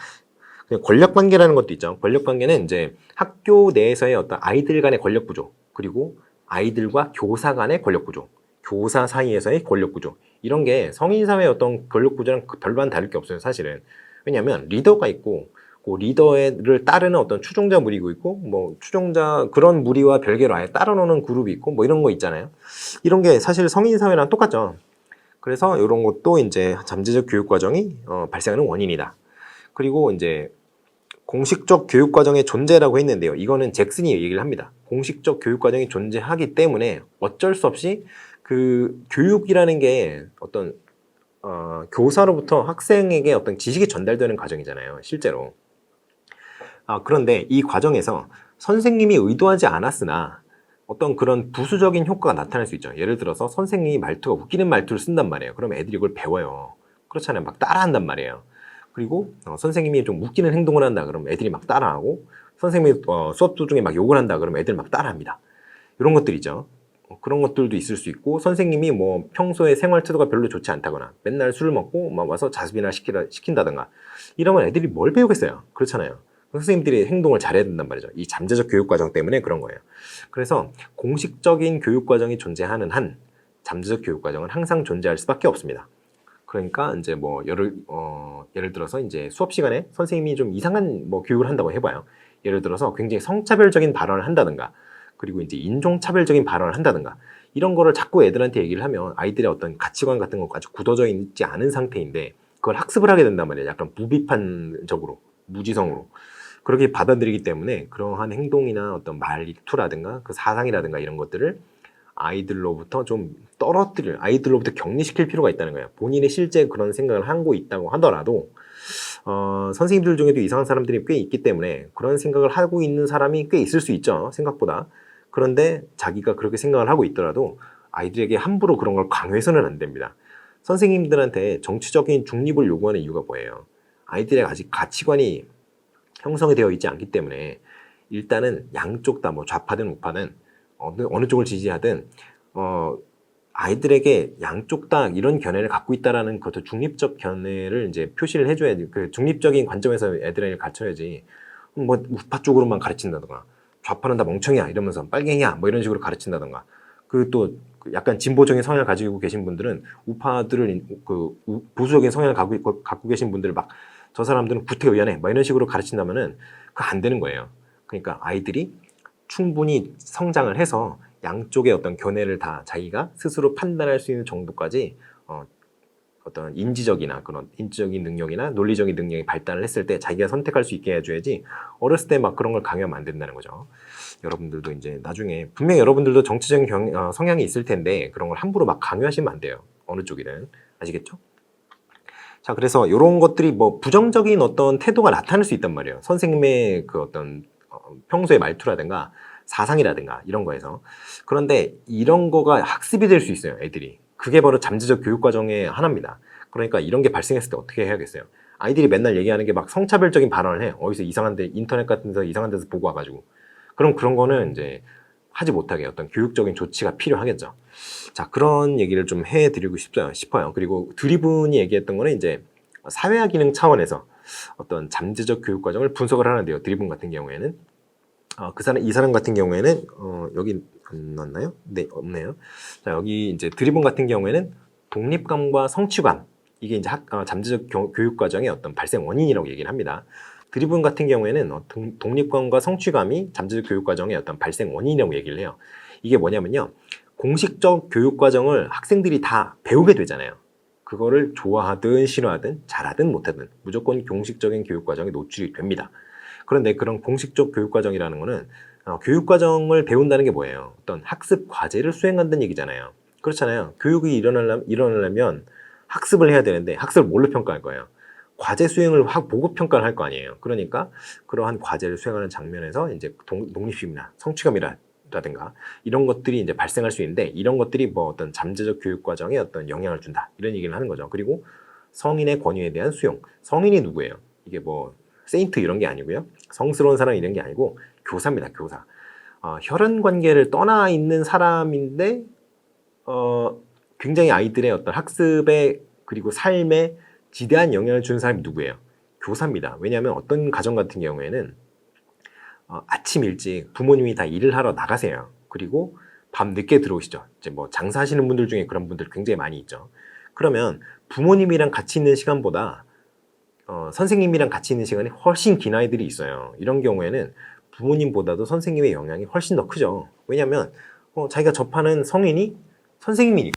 권력 관계라는 것도 있죠. 권력 관계는 이제 학교 내에서의 어떤 아이들 간의 권력 구조, 그리고 아이들과 교사 간의 권력 구조, 교사 사이에서의 권력 구조, 이런 게 성인 사회의 어떤 권력 구조랑 별반 다를 게 없어요, 사실은. 왜냐하면 리더가 있고, 그 리더를 따르는 어떤 추종자 무리가 있고, 뭐 추종자 그런 무리와 별개로 아예 따라노는 그룹이 있고, 뭐 이런 거 있잖아요. 이런 게 사실 성인 사회랑 똑같죠. 그래서 이런 것도 이제 잠재적 교육 과정이 발생하는 원인이다. 그리고 이제 공식적 교육 과정의 존재라고 했는데요. 이거는 잭슨이 얘기를 합니다. 공식적 교육 과정이 존재하기 때문에 어쩔 수 없이 그 교육이라는 게 어떤 교사로부터 학생에게 어떤 지식이 전달되는 과정이잖아요, 실제로. 그런데 이 과정에서 선생님이 의도하지 않았으나 어떤 그런 부수적인 효과가 나타날 수 있죠. 예를 들어서 선생님이 말투가 웃기는 말투를 쓴단 말이에요. 그럼 애들이 그걸 배워요. 그렇잖아요. 막 따라한단 말이에요. 그리고 선생님이 좀 웃기는 행동을 한다 그러면 애들이 막 따라하고, 선생님이 수업 도중에 막 욕을 한다 그러면 애들이 막 따라합니다. 이런 것들이죠. 그런 것들도 있을 수 있고, 선생님이 뭐 평소에 생활 태도가 별로 좋지 않다거나 맨날 술을 먹고 막 와서 자습이나 시킨다든가 이러면 애들이 뭘 배우겠어요. 그렇잖아요. 선생님들이 행동을 잘해야 된단 말이죠. 이 잠재적 교육 과정 때문에 그런 거예요. 그래서 공식적인 교육 과정이 존재하는 한 잠재적 교육 과정은 항상 존재할 수밖에 없습니다. 그러니까 이제 뭐 예를 들어서 이제 수업 시간에 선생님이 좀 이상한 뭐 교육을 한다고 해봐요. 예를 들어서 굉장히 성차별적인 발언을 한다든가, 그리고 이제 인종차별적인 발언을 한다든가, 이런 거를 자꾸 애들한테 얘기를 하면 아이들의 어떤 가치관 같은 것까지 굳어져 있지 않은 상태인데 그걸 학습을 하게 된단 말이에요. 약간 무비판적으로, 무지성으로. 그렇게 받아들이기 때문에 그러한 행동이나 어떤 말투라든가 그 사상이라든가 이런 것들을 아이들로부터 좀 아이들로부터 격리시킬 필요가 있다는 거예요. 본인이 실제 그런 생각을 하고 있다고 하더라도 선생님들 중에도 이상한 사람들이 꽤 있기 때문에 그런 생각을 하고 있는 사람이 꽤 있을 수 있죠, 생각보다. 그런데 자기가 그렇게 생각을 하고 있더라도 아이들에게 함부로 그런 걸 강요해서는 안 됩니다. 선생님들한테 정치적인 중립을 요구하는 이유가 뭐예요? 아이들의 아직 가치관이 형성이 되어 있지 않기 때문에 일단은 양쪽 다 뭐 좌파든 우파든 어느 쪽을 지지하든 아이들에게 양쪽 다 이런 견해를 갖고 있다라는 그것도 중립적 견해를 이제 표시를 해줘야지. 그 중립적인 관점에서 애들에게 가르쳐야지. 뭐 우파 쪽으로만 가르친다던가, 좌파는 다 멍청이야 이러면서 빨갱이야 뭐 이런 식으로 가르친다던가, 그 또 약간 진보적인 성향을 가지고 계신 분들은 우파들을 보수적인 성향을 갖고 계신 분들을 막 저 사람들은 구태의연해 뭐 이런 식으로 가르친다면은 그거 안 되는 거예요. 그러니까 아이들이 충분히 성장을 해서 양쪽의 어떤 견해를 다 자기가 스스로 판단할 수 있는 정도까지 어떤 인지적인 능력이나 논리적인 능력이 발달을 했을 때 자기가 선택할 수 있게 해줘야지, 어렸을 때 막 그런 걸 강요하면 안 된다는 거죠. 여러분들도 이제 나중에 분명히 여러분들도 정치적인 성향이 있을 텐데 그런 걸 함부로 막 강요하시면 안 돼요. 어느 쪽이든. 아시겠죠? 자, 그래서 이런 것들이 뭐 부정적인 어떤 태도가 나타날 수 있단 말이에요. 선생님의 그 어떤 평소의 말투라든가 사상이라든가 이런 거에서. 그런데 이런 거가 학습이 될 수 있어요, 애들이. 그게 바로 잠재적 교육 과정의 하나입니다. 그러니까 이런 게 발생했을 때 어떻게 해야겠어요? 아이들이 맨날 얘기하는 게 막 성차별적인 발언을 해. 어디서 이상한데, 인터넷 같은 데서 이상한 데서 보고 와가지고. 그럼 그런 거는 이제 하지 못하게 어떤 교육적인 조치가 필요하겠죠. 자, 그런 얘기를 좀 해드리고 싶어요. 그리고 드리븐이 얘기했던 거는 이제 사회화 기능 차원에서 어떤 잠재적 교육 과정을 분석을 하는데요. 드리븐 같은 경우에는 이 사람 같은 경우에는 여기 안 넣었나요? 네, 없네요. 자, 여기 이제 드리븐 같은 경우에는 독립감과 성취감, 이게 이제 잠재적 교육 과정의 어떤 발생 원인이라고 얘기를 합니다. 드리븐 같은 경우에는 독립감과 성취감이 잠재적 교육 과정의 어떤 발생 원인이라고 얘기를 해요. 이게 뭐냐면요, 공식적 교육 과정을 학생들이 다 배우게 되잖아요. 그거를 좋아하든 싫어하든 잘하든 못하든 무조건 공식적인 교육 과정에 노출이 됩니다. 그런데 그런 공식적 교육 과정이라는 거는 교육 과정을 배운다는 게 뭐예요? 어떤 학습 과제를 수행한다는 얘기잖아요. 그렇잖아요. 교육이 일어나려면 학습을 해야 되는데 학습을 뭘로 평가할 거예요? 과제 수행을 보고 평가를 할 거 아니에요. 그러니까 그러한 과제를 수행하는 장면에서 이제 독립심이나 성취감이라든가 이런 것들이 이제 발생할 수 있는데, 이런 것들이 뭐 어떤 잠재적 교육 과정에 어떤 영향을 준다, 이런 얘기를 하는 거죠. 그리고 성인의 권위에 대한 수용. 성인이 누구예요? 이게 뭐 세인트 이런 게 아니고요. 성스러운 사람 이런 게 아니고 교사입니다. 교사. 혈연 관계를 떠나 있는 사람인데 굉장히 아이들의 어떤 학습에 그리고 삶에 지대한 영향을 주는 사람이 누구예요? 교사입니다. 왜냐하면 어떤 가정 같은 경우에는 아침 일찍 부모님이 다 일을 하러 나가세요. 그리고 밤 늦게 들어오시죠. 이제 뭐 장사하시는 분들 중에 그런 분들 굉장히 많이 있죠. 그러면 부모님이랑 같이 있는 시간보다 선생님이랑 같이 있는 시간이 훨씬 긴 아이들이 있어요. 이런 경우에는 부모님보다도 선생님의 영향이 훨씬 더 크죠. 왜냐하면 자기가 접하는 성인이 선생님이니까,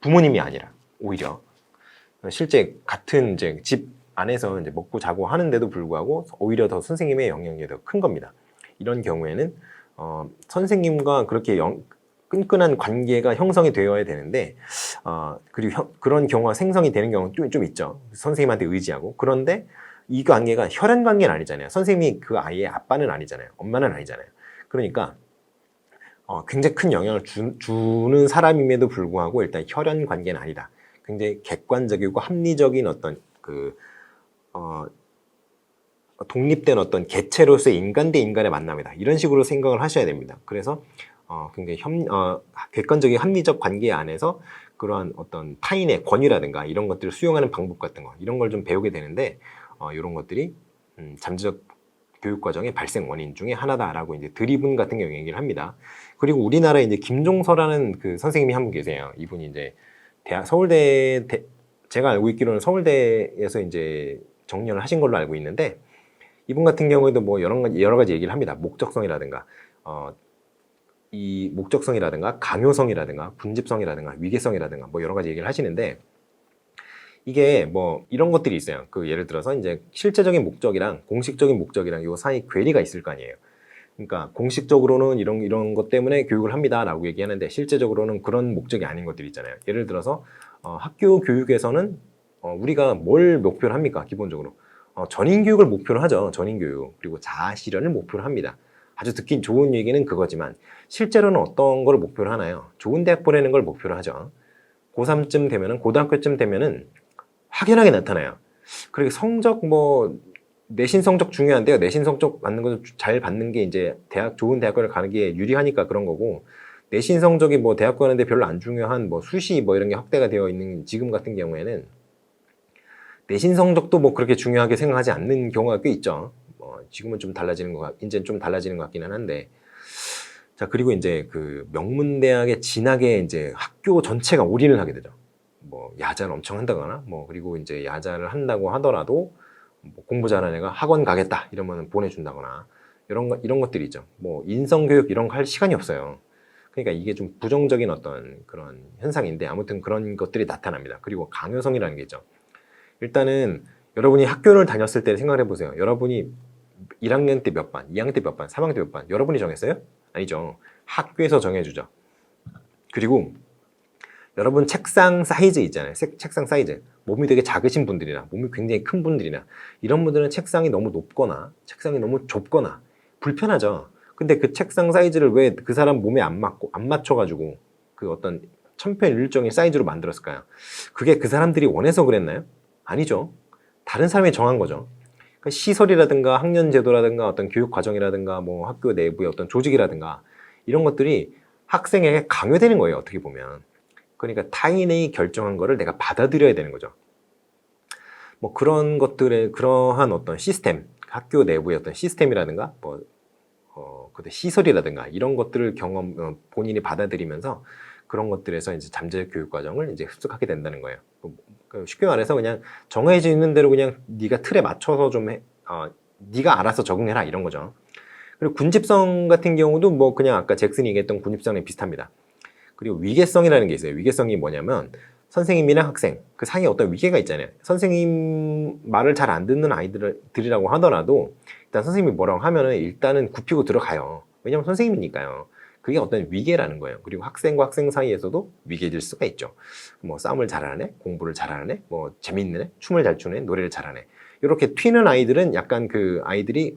부모님이 아니라 오히려 실제 같은 이제 집 안에서 이제 먹고 자고 하는데도 불구하고 오히려 더 선생님의 영향이 더 큰 겁니다. 이런 경우에는 선생님과 그렇게 끈끈한 관계가 형성이 되어야 되는데 그리고 그런 경우가 생성이 되는 경우가 좀 있죠. 선생님한테 의지하고. 그런데 이 관계가 혈연 관계는 아니잖아요. 선생님이 그 아이의 아빠는 아니잖아요. 엄마는 아니잖아요. 그러니까 굉장히 큰 영향을 주는 사람임에도 불구하고 일단 혈연 관계는 아니다. 굉장히 객관적이고 합리적인 어떤 독립된 어떤 개체로서의 인간 대 인간의 만남이다. 이런 식으로 생각을 하셔야 됩니다. 그래서 굉장히 객관적인 합리적 관계 안에서 그러한 어떤 타인의 권위라든가 이런 것들을 수용하는 방법 같은 거, 이런 걸 좀 배우게 되는데 이런 것들이 잠재적 교육 과정의 발생 원인 중에 하나다라고 이제 드리븐 같은 경우 얘기를 합니다. 그리고 우리나라에 이제 김종서라는 그 선생님이 한 분 계세요. 이분이 이제 서울대 제가 알고 있기로는 서울대에서 이제 정년을 하신 걸로 알고 있는데, 이분 같은 경우에도 뭐 여러 가지 얘기를 합니다. 목적성이라든가 이 목적성이라든가 강요성이라든가 분집성이라든가 위계성이라든가 뭐 여러 가지 얘기를 하시는데, 이게 뭐 이런 것들이 있어요. 그 예를 들어서 이제 실제적인 목적이랑 공식적인 목적이랑 요 사이 괴리가 있을 거 아니에요. 그러니까 공식적으로는 이런 것 때문에 교육을 합니다라고 얘기하는데 실제적으로는 그런 목적이 아닌 것들이 있잖아요. 예를 들어서 학교 교육에서는 우리가 뭘 목표로 합니까? 기본적으로 전인 교육을 목표로 하죠. 전인 교육. 그리고 자아 실현을 목표로 합니다. 아주 듣기 좋은 얘기는 그거지만 실제로는 어떤 걸 목표로 하나요? 좋은 대학 보내는 걸 목표로 하죠. 고3쯤 되면은, 고등학교쯤 되면은 확연하게 나타나요. 그리고 성적 내신 성적 중요한데요. 내신 성적 받는 거 잘 받는 게 이제 좋은 대학교를 가는 게 유리하니까 그런 거고, 내신 성적이 뭐 대학 가는데 별로 안 중요한 뭐 수시 뭐 이런 게 확대가 되어 있는 지금 같은 경우에는 내신 성적도 뭐 그렇게 중요하게 생각하지 않는 경우가 꽤 있죠. 지금은 좀 이제는 좀 달라지는 것 같기는 한데. 자, 그리고 이제 그 명문대학에 진학에 이제 학교 전체가 올인을 하게 되죠. 뭐 야자를 엄청 한다거나 그리고 이제 야자를 한다고 하더라도 뭐 공부 잘하는 애가 학원 가겠다 이러면 보내준다거나 이런 것들이 있죠. 뭐 인성교육 이런 거 할 시간이 없어요. 그러니까 이게 좀 부정적인 어떤 그런 현상인데 아무튼 그런 것들이 나타납니다. 그리고 강요성이라는 게 있죠. 일단은 여러분이 학교를 다녔을 때 생각해 보세요. 여러분이 1학년 때 몇 반, 2학년 때 몇 반, 3학년 때 몇 반 여러분이 정했어요? 아니죠. 학교에서 정해주죠. 그리고 여러분 책상 사이즈 있잖아요. 책상 사이즈. 몸이 되게 작으신 분들이나 몸이 굉장히 큰 분들이나 이런 분들은 책상이 너무 높거나 책상이 너무 좁거나 불편하죠. 근데 그 책상 사이즈를 왜 그 사람 몸에 안 맞춰가지고 그 어떤 천편일률적인 사이즈로 만들었을까요? 그게 그 사람들이 원해서 그랬나요? 아니죠. 다른 사람이 정한 거죠. 그러니까 시설이라든가 학년 제도라든가 어떤 교육 과정이라든가 뭐 학교 내부의 어떤 조직이라든가 이런 것들이 학생에게 강요되는 거예요. 어떻게 보면. 그러니까 타인이 결정한 거를 내가 받아들여야 되는 거죠. 뭐 그런 것들의 그러한 어떤 시스템, 학교 내부의 어떤 시스템이라든가 그 시설이라든가 이런 것들을 본인이 받아들이면서 그런 것들에서 이제 잠재적 교육 과정을 이제 습득하게 된다는 거예요. 쉽게 말해서 그냥 정해져 있는 대로 그냥 네가 틀에 맞춰서 좀 해, 네가 알아서 적응해라 이런 거죠. 그리고 군집성 같은 경우도 뭐 그냥 아까 잭슨이 얘기했던 군집성이 비슷합니다. 그리고 위계성이라는 게 있어요. 위계성이 뭐냐면 선생님이나 학생 그 사이에 어떤 위계가 있잖아요. 선생님 말을 잘 안 듣는 아이들이라고 하더라도 일단 선생님이 뭐라고 하면은 일단은 굽히고 들어가요. 왜냐면 선생님이니까요. 그게 어떤 위계라는 거예요. 그리고 학생과 학생 사이에서도 위계 질서가 있죠. 뭐 싸움을 잘하네, 공부를 잘하네, 뭐 재밌는 애, 춤을 잘 추네, 노래를 잘하네. 이렇게 튀는 아이들은 약간 그 아이들이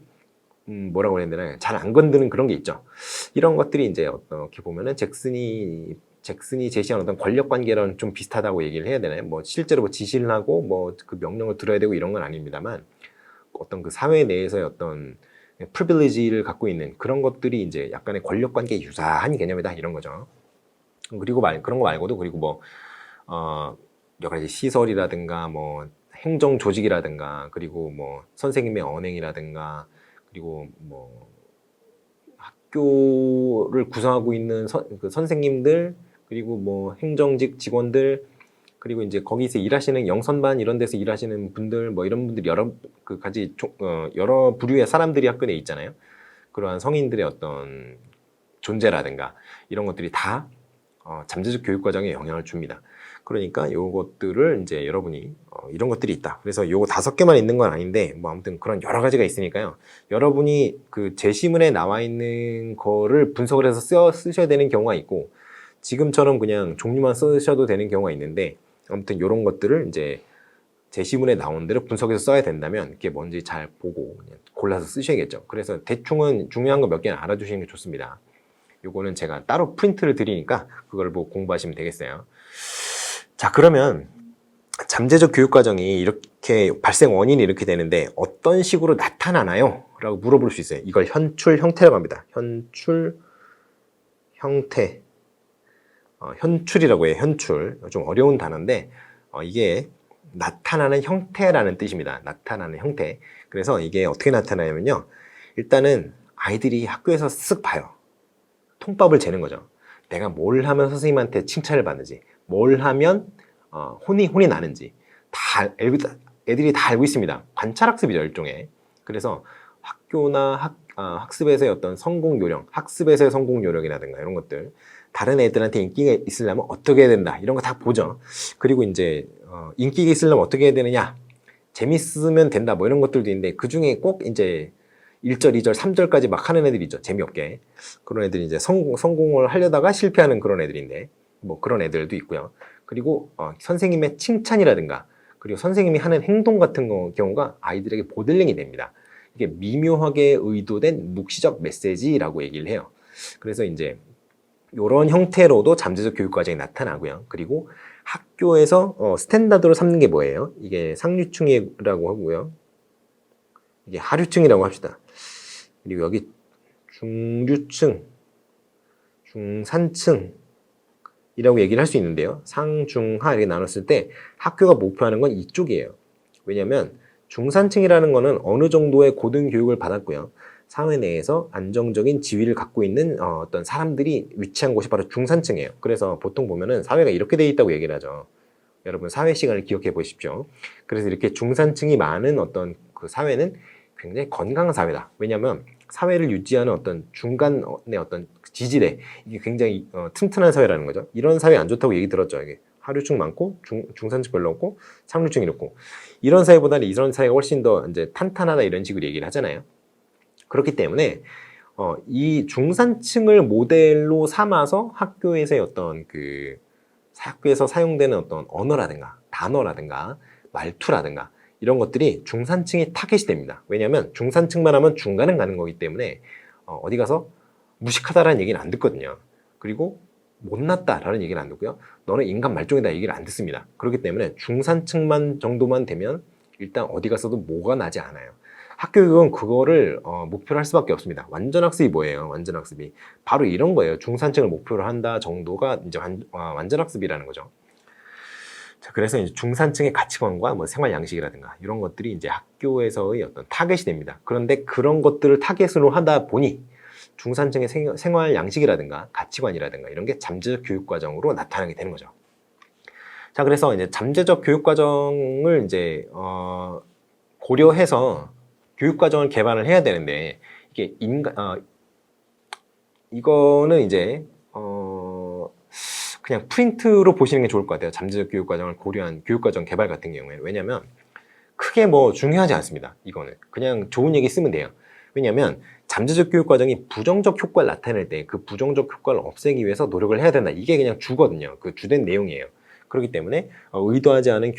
뭐라고 해야 되나 잘 안 건드는 그런 게 있죠. 이런 것들이 이제 어떻게 보면은 잭슨이 제시한 어떤 권력 관계랑 좀 비슷하다고 얘기를 해야 되나요? 뭐 실제로 뭐 지시를 하고 뭐 그 명령을 들어야 되고 이런 건 아닙니다만 어떤 그 사회 내에서의 어떤 프리빌리지를 갖고 있는 그런 것들이 이제 약간의 권력 관계에 유사한 개념이다 이런 거죠. 그리고 그런 거 말고도 그리고 뭐 여러 가지 시설이라든가 뭐 행정 조직이라든가 그리고 뭐 선생님의 언행이라든가 그리고 뭐 학교를 구성하고 있는 그 선생님들 그리고 뭐 행정직 직원들 그리고 이제 거기서 일하시는 영선반 이런 데서 일하시는 분들 뭐 이런 분들 여러 부류의 사람들이 학교 내에 있잖아요. 그러한 성인들의 어떤 존재라든가 이런 것들이 다 잠재적 교육 과정에 영향을 줍니다. 그러니까 요것들을 이제 여러분이 이런 것들이 있다. 그래서 요거 5개만 있는 건 아닌데 뭐 아무튼 그런 여러 가지가 있으니까요. 여러분이 그 제시문에 나와 있는 거를 분석을 해서 쓰셔야 되는 경우가 있고 지금처럼 그냥 종류만 쓰셔도 되는 경우가 있는데 아무튼 요런 것들을 이제 제시문에 나온 대로 분석해서 써야 된다면 그게 뭔지 잘 보고 그냥 골라서 쓰셔야겠죠. 그래서 대충은 중요한 거 몇 개는 알아두시는 게 좋습니다. 요거는 제가 따로 프린트를 드리니까 그걸 보고 공부하시면 되겠어요. 자, 그러면 잠재적 교육 과정이 이렇게 발생 원인이 이렇게 되는데 어떤 식으로 나타나나요? 라고 물어볼 수 있어요. 이걸 현출 형태라고 합니다. 현출 형태. 현출이라고 해요. 현출. 좀 어려운 단어인데 이게 나타나는 형태라는 뜻입니다. 나타나는 형태. 그래서 이게 어떻게 나타나냐면요. 일단은 아이들이 학교에서 쓱 봐요. 통밥을 재는 거죠. 내가 뭘 하면 선생님한테 칭찬을 받는지, 뭘 하면 혼이 나는지 애들이 다 알고 있습니다. 관찰학습이죠, 일종의. 그래서 학교나 학습에서의 어떤 성공 요령, 학습에서의 성공 요령이라든가 이런 것들, 다른 애들한테 인기가 있으려면 어떻게 해야 된다 이런 거 다 보죠. 그리고 이제 인기가 있으려면 어떻게 해야 되느냐, 재밌으면 된다 뭐 이런 것들도 있는데 그 중에 꼭 이제 1절, 2절, 3절까지 막 하는 애들이 있죠. 재미없게. 그런 애들이 이제 성공을 하려다가 실패하는 그런 애들인데 뭐 그런 애들도 있고요. 그리고 선생님의 칭찬이라든가 그리고 선생님이 하는 행동 같은 경우가 아이들에게 모델링이 됩니다. 이게 미묘하게 의도된 묵시적 메시지라고 얘기를 해요. 그래서 이제 이런 형태로도 잠재적 교육 과정이 나타나고요. 그리고 학교에서 스탠다드로 삼는 게 뭐예요? 이게 상류층이라고 하고요. 이게 하류층이라고 합시다. 그리고 여기 중류층, 중산층이라고 얘기를 할 수 있는데요. 상, 중, 하 이렇게 나눴을 때 학교가 목표하는 건 이쪽이에요. 왜냐하면 중산층이라는 거는 어느 정도의 고등교육을 받았고요. 사회 내에서 안정적인 지위를 갖고 있는 어떤 사람들이 위치한 곳이 바로 중산층이에요. 그래서 보통 보면은 사회가 이렇게 돼 있다고 얘기를 하죠. 여러분 사회 시간을 기억해 보십시오. 그래서 이렇게 중산층이 많은 어떤 그 사회는 굉장히 건강한 사회다. 왜냐하면 사회를 유지하는 어떤 중간의 어떤 지지대 이게 굉장히 튼튼한 사회라는 거죠. 이런 사회 안 좋다고 얘기 들었죠. 이게 하류층 많고 중산층 별로 없고 상류층 이렇고 이런 사회보다는 이런 사회가 훨씬 더 이제 탄탄하다 이런 식으로 얘기를 하잖아요. 그렇기 때문에 이 중산층을 모델로 삼아서 학교에서의 어떤 그 학교에서 사용되는 어떤 언어라든가 단어라든가 말투라든가 이런 것들이 중산층이 타겟이 됩니다. 왜냐하면 중산층만 하면 중간은 가는 거기 때문에 어디 가서 무식하다라는 얘기는 안 듣거든요. 그리고 못났다라는 얘기는 안 듣고요. 너는 인간 말종이다 얘기를 안 듣습니다. 그렇기 때문에 중산층만 정도만 되면 일단 어디 가서도 뭐가 나지 않아요. 학교 교육은 그거를 목표로 할 수밖에 없습니다. 완전 학습이 뭐예요? 완전 학습이 바로 이런 거예요. 중산층을 목표로 한다 정도가 이제 완전 학습이라는 거죠. 자, 그래서 이제 중산층의 가치관과 뭐 생활 양식이라든가 이런 것들이 이제 학교에서의 어떤 타겟이 됩니다. 그런데 그런 것들을 타겟으로 하다 보니 중산층의 생활 양식이라든가 가치관이라든가 이런 게 잠재적 교육 과정으로 나타나게 되는 거죠. 자, 그래서 이제 잠재적 교육 과정을 이제 고려해서 교육 과정을 개발을 해야 되는데 이게 이거는 이제 그냥 프린트로 보시는 게 좋을 것 같아요. 잠재적 교육 과정을 고려한 교육 과정 개발 같은 경우에는. 왜냐면 크게 뭐 중요하지 않습니다. 이거는 그냥 좋은 얘기 쓰면 돼요. 왜냐면 잠재적 교육 과정이 부정적 효과를 나타낼 때 그 부정적 효과를 없애기 위해서 노력을 해야 된다. 이게 그냥 주거든요. 그 주된 내용이에요. 그렇기 때문에 의도하지 않은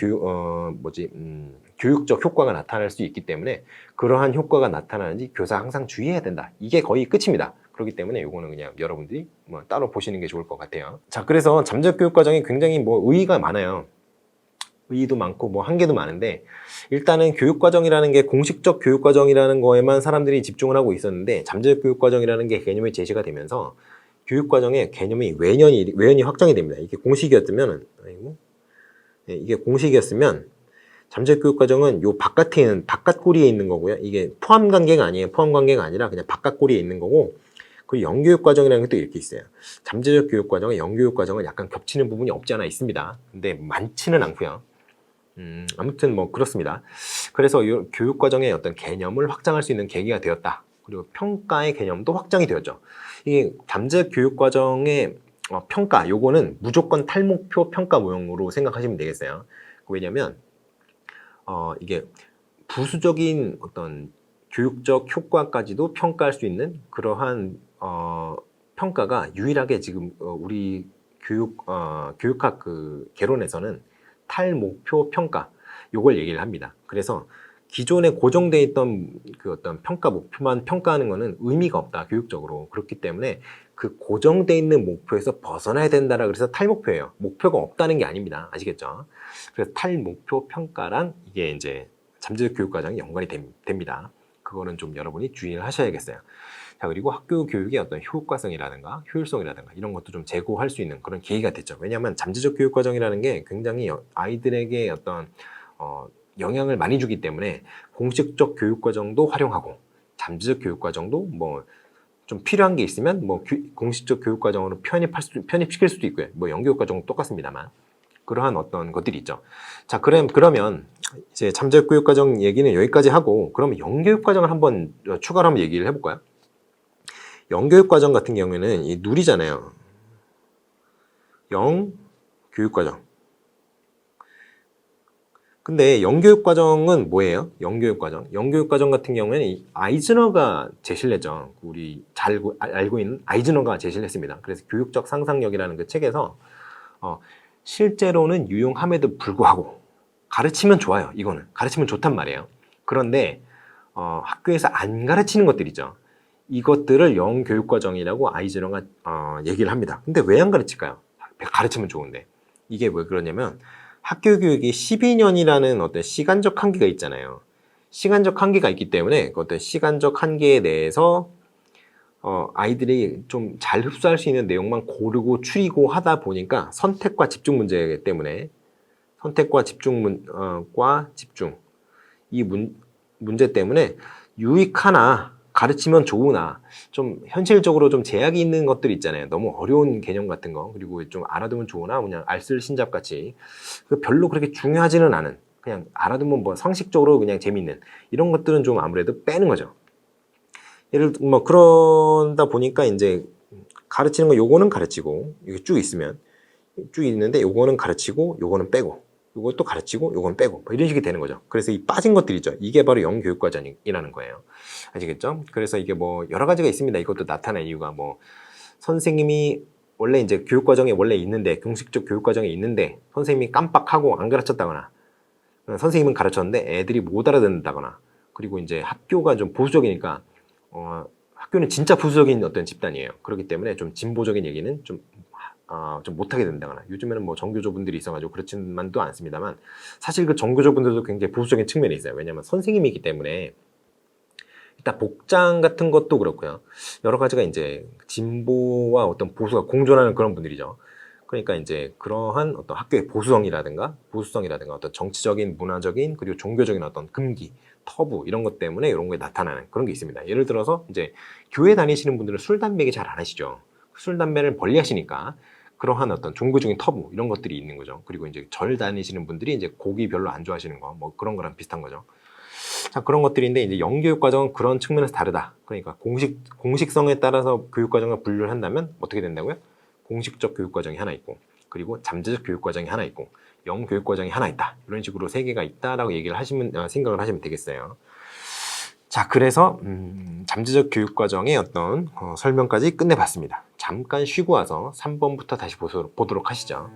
교육적 효과가 나타날 수 있기 때문에 그러한 효과가 나타나는지 교사 항상 주의해야 된다. 이게 거의 끝입니다. 그렇기 때문에 이거는 그냥 여러분들이 뭐 따로 보시는 게 좋을 것 같아요. 자, 그래서 잠재적 교육 과정이 굉장히 뭐 의의가 많아요. 의의도 많고 뭐 한계도 많은데 일단은 교육 과정이라는 게 공식적 교육 과정이라는 거에만 사람들이 집중을 하고 있었는데 잠재적 교육 과정이라는 게 개념이 제시가 되면서 교육 과정의 개념이 외연이 확정이 됩니다. 이게 공식이었으면 이게 공식이었으면 잠재적 교육 과정은 요 바깥에 있는 바깥꼬리에 있는 거고요. 이게 포함 관계가 아니에요. 포함 관계가 아니라 그냥 바깥꼬리에 있는 거고. 그리고 영교육 과정이라는 게 또 이렇게 있어요. 잠재적 교육 과정과 영교육 과정은 약간 겹치는 부분이 없지 않아 있습니다. 근데 많지는 않고요. 아무튼 뭐 그렇습니다. 그래서 이 교육 과정의 어떤 개념을 확장할 수 있는 계기가 되었다. 그리고 평가의 개념도 확장이 되었죠. 이게 잠재적 교육 과정의 평가, 요거는 무조건 탈목표 평가 모형으로 생각하시면 되겠어요. 왜냐면 이게 부수적인 어떤 교육적 효과까지도 평가할 수 있는 그러한 평가가 유일하게 지금 우리 교육학 그 개론에서는 탈목표 평가 요걸 얘기를 합니다. 그래서 기존에 고정되어 있던 그 어떤 평가 목표만 평가하는 거는 의미가 없다, 교육적으로. 그렇기 때문에 그 고정되어 있는 목표에서 벗어나야 된다라 그래서 탈목표예요. 목표가 없다는 게 아닙니다. 아시겠죠? 그래서 탈목표 평가랑 이게 이제 잠재적 교육 과정이 연관이 됩니다. 그거는 좀 여러분이 주의를 하셔야겠어요. 자, 그리고 학교 교육의 어떤 효과성이라든가 효율성이라든가 이런 것도 좀 제고할 수 있는 그런 계기가 됐죠. 왜냐하면 잠재적 교육 과정이라는 게 굉장히 아이들에게 어떤 영향을 많이 주기 때문에 공식적 교육 과정도 활용하고 잠재적 교육 과정도 뭐 좀 필요한 게 있으면 뭐 공식적 교육 과정으로 편입시킬 수도 있고요. 뭐 영교육 과정은 똑같습니다만 그러한 어떤 것들이 있죠. 자, 그러면 이제 잠재적 교육 과정 얘기는 여기까지 하고 그러면 영교육 과정을 한번 추가로 한번 얘기를 해볼까요? 영교육 과정 같은 경우에는 이 누리잖아요. 영교육 과정. 근데 영교육 과정은 뭐예요? 영교육 과정. 영교육 과정 같은 경우에는 이 아이즈너가 제시를 했죠. 우리 잘 알고 있는 아이즈너가 제시를 했습니다. 그래서 교육적 상상력이라는 그 책에서 실제로는 유용함에도 불구하고 가르치면 좋아요. 이거는 가르치면 좋단 말이에요. 그런데 학교에서 안 가르치는 것들이죠. 이것들을 영교육과정이라고 아이즈너가 얘기를 합니다. 근데 왜 안 가르칠까요? 가르치면 좋은데. 이게 왜 그러냐면 학교 교육이 12년이라는 어떤 시간적 한계가 있잖아요. 시간적 한계가 있기 때문에 그 어떤 시간적 한계에 대해서 아이들이 좀 잘 흡수할 수 있는 내용만 고르고 추리고 하다 보니까 선택과 집중 문제 때문에 선택과 집중 이 문제 때문에 유익하나 가르치면 좋으나 좀 현실적으로 좀 제약이 있는 것들이 있잖아요. 너무 어려운 개념 같은 거 그리고 좀 알아두면 좋으나 그냥 알쓸신잡 같이 별로 그렇게 중요하지는 않은 그냥 알아두면 뭐 상식적으로 그냥 재밌는 이런 것들은 좀 아무래도 빼는 거죠. 예를 들어 뭐 그러다 보니까 이제 가르치는 거 요거는 가르치고 이게 쭉 있으면 쭉 있는데 요거는 가르치고 요거는 빼고 요것도 가르치고 요건 빼고 뭐 이런 식이 되는 거죠. 그래서 이 빠진 것들 있죠. 이게 바로 영교육과정이라는 거예요. 아시겠죠? 그래서 이게 뭐 여러 가지가 있습니다. 이것도 나타난 이유가 뭐 선생님이 원래 이제 교육과정에 원래 있는데 공식적 교육과정에 있는데 선생님이 깜빡하고 안 가르쳤다거나 선생님은 가르쳤는데 애들이 못 알아듣는다거나 그리고 이제 학교가 좀 보수적이니까 학교는 진짜 보수적인 어떤 집단이에요. 그렇기 때문에 좀 진보적인 얘기는 좀 못하게 된다거나 요즘에는 뭐 정교조분들이 있어가지고 그렇지만도 않습니다만 사실 그 정교조분들도 굉장히 보수적인 측면이 있어요. 왜냐하면 선생님이기 때문에 일단 복장 같은 것도 그렇고요. 여러 가지가 이제 진보와 어떤 보수가 공존하는 그런 분들이죠. 그러니까 이제 그러한 어떤 학교의 보수성이라든가 어떤 정치적인 문화적인 그리고 종교적인 어떤 금기 터부 이런 것 때문에 이런 게 나타나는 그런 게 있습니다. 예를 들어서 이제 교회 다니시는 분들은 술, 담배 얘기 잘 안 하시죠. 술, 담배를 멀리 하시니까 그러한 어떤 종교적인 터부 이런 것들이 있는 거죠. 그리고 이제 절 다니시는 분들이 이제 고기 별로 안 좋아하시는 거 뭐 그런 거랑 비슷한 거죠. 자, 그런 것들인데 이제 영교육 과정은 그런 측면에서 다르다. 그러니까 공식성에 따라서 교육 과정을 분류를 한다면 어떻게 된다고요? 공식적 교육 과정이 하나 있고, 그리고 잠재적 교육 과정이 하나 있고, 영교육 과정이 하나 있다. 이런 식으로 세 개가 있다라고 얘기를 하시면 생각을 하시면 되겠어요. 자, 그래서 잠재적 교육 과정의 어떤 설명까지 끝내봤습니다. 잠깐 쉬고 와서 3번부터 다시 보도록 하시죠.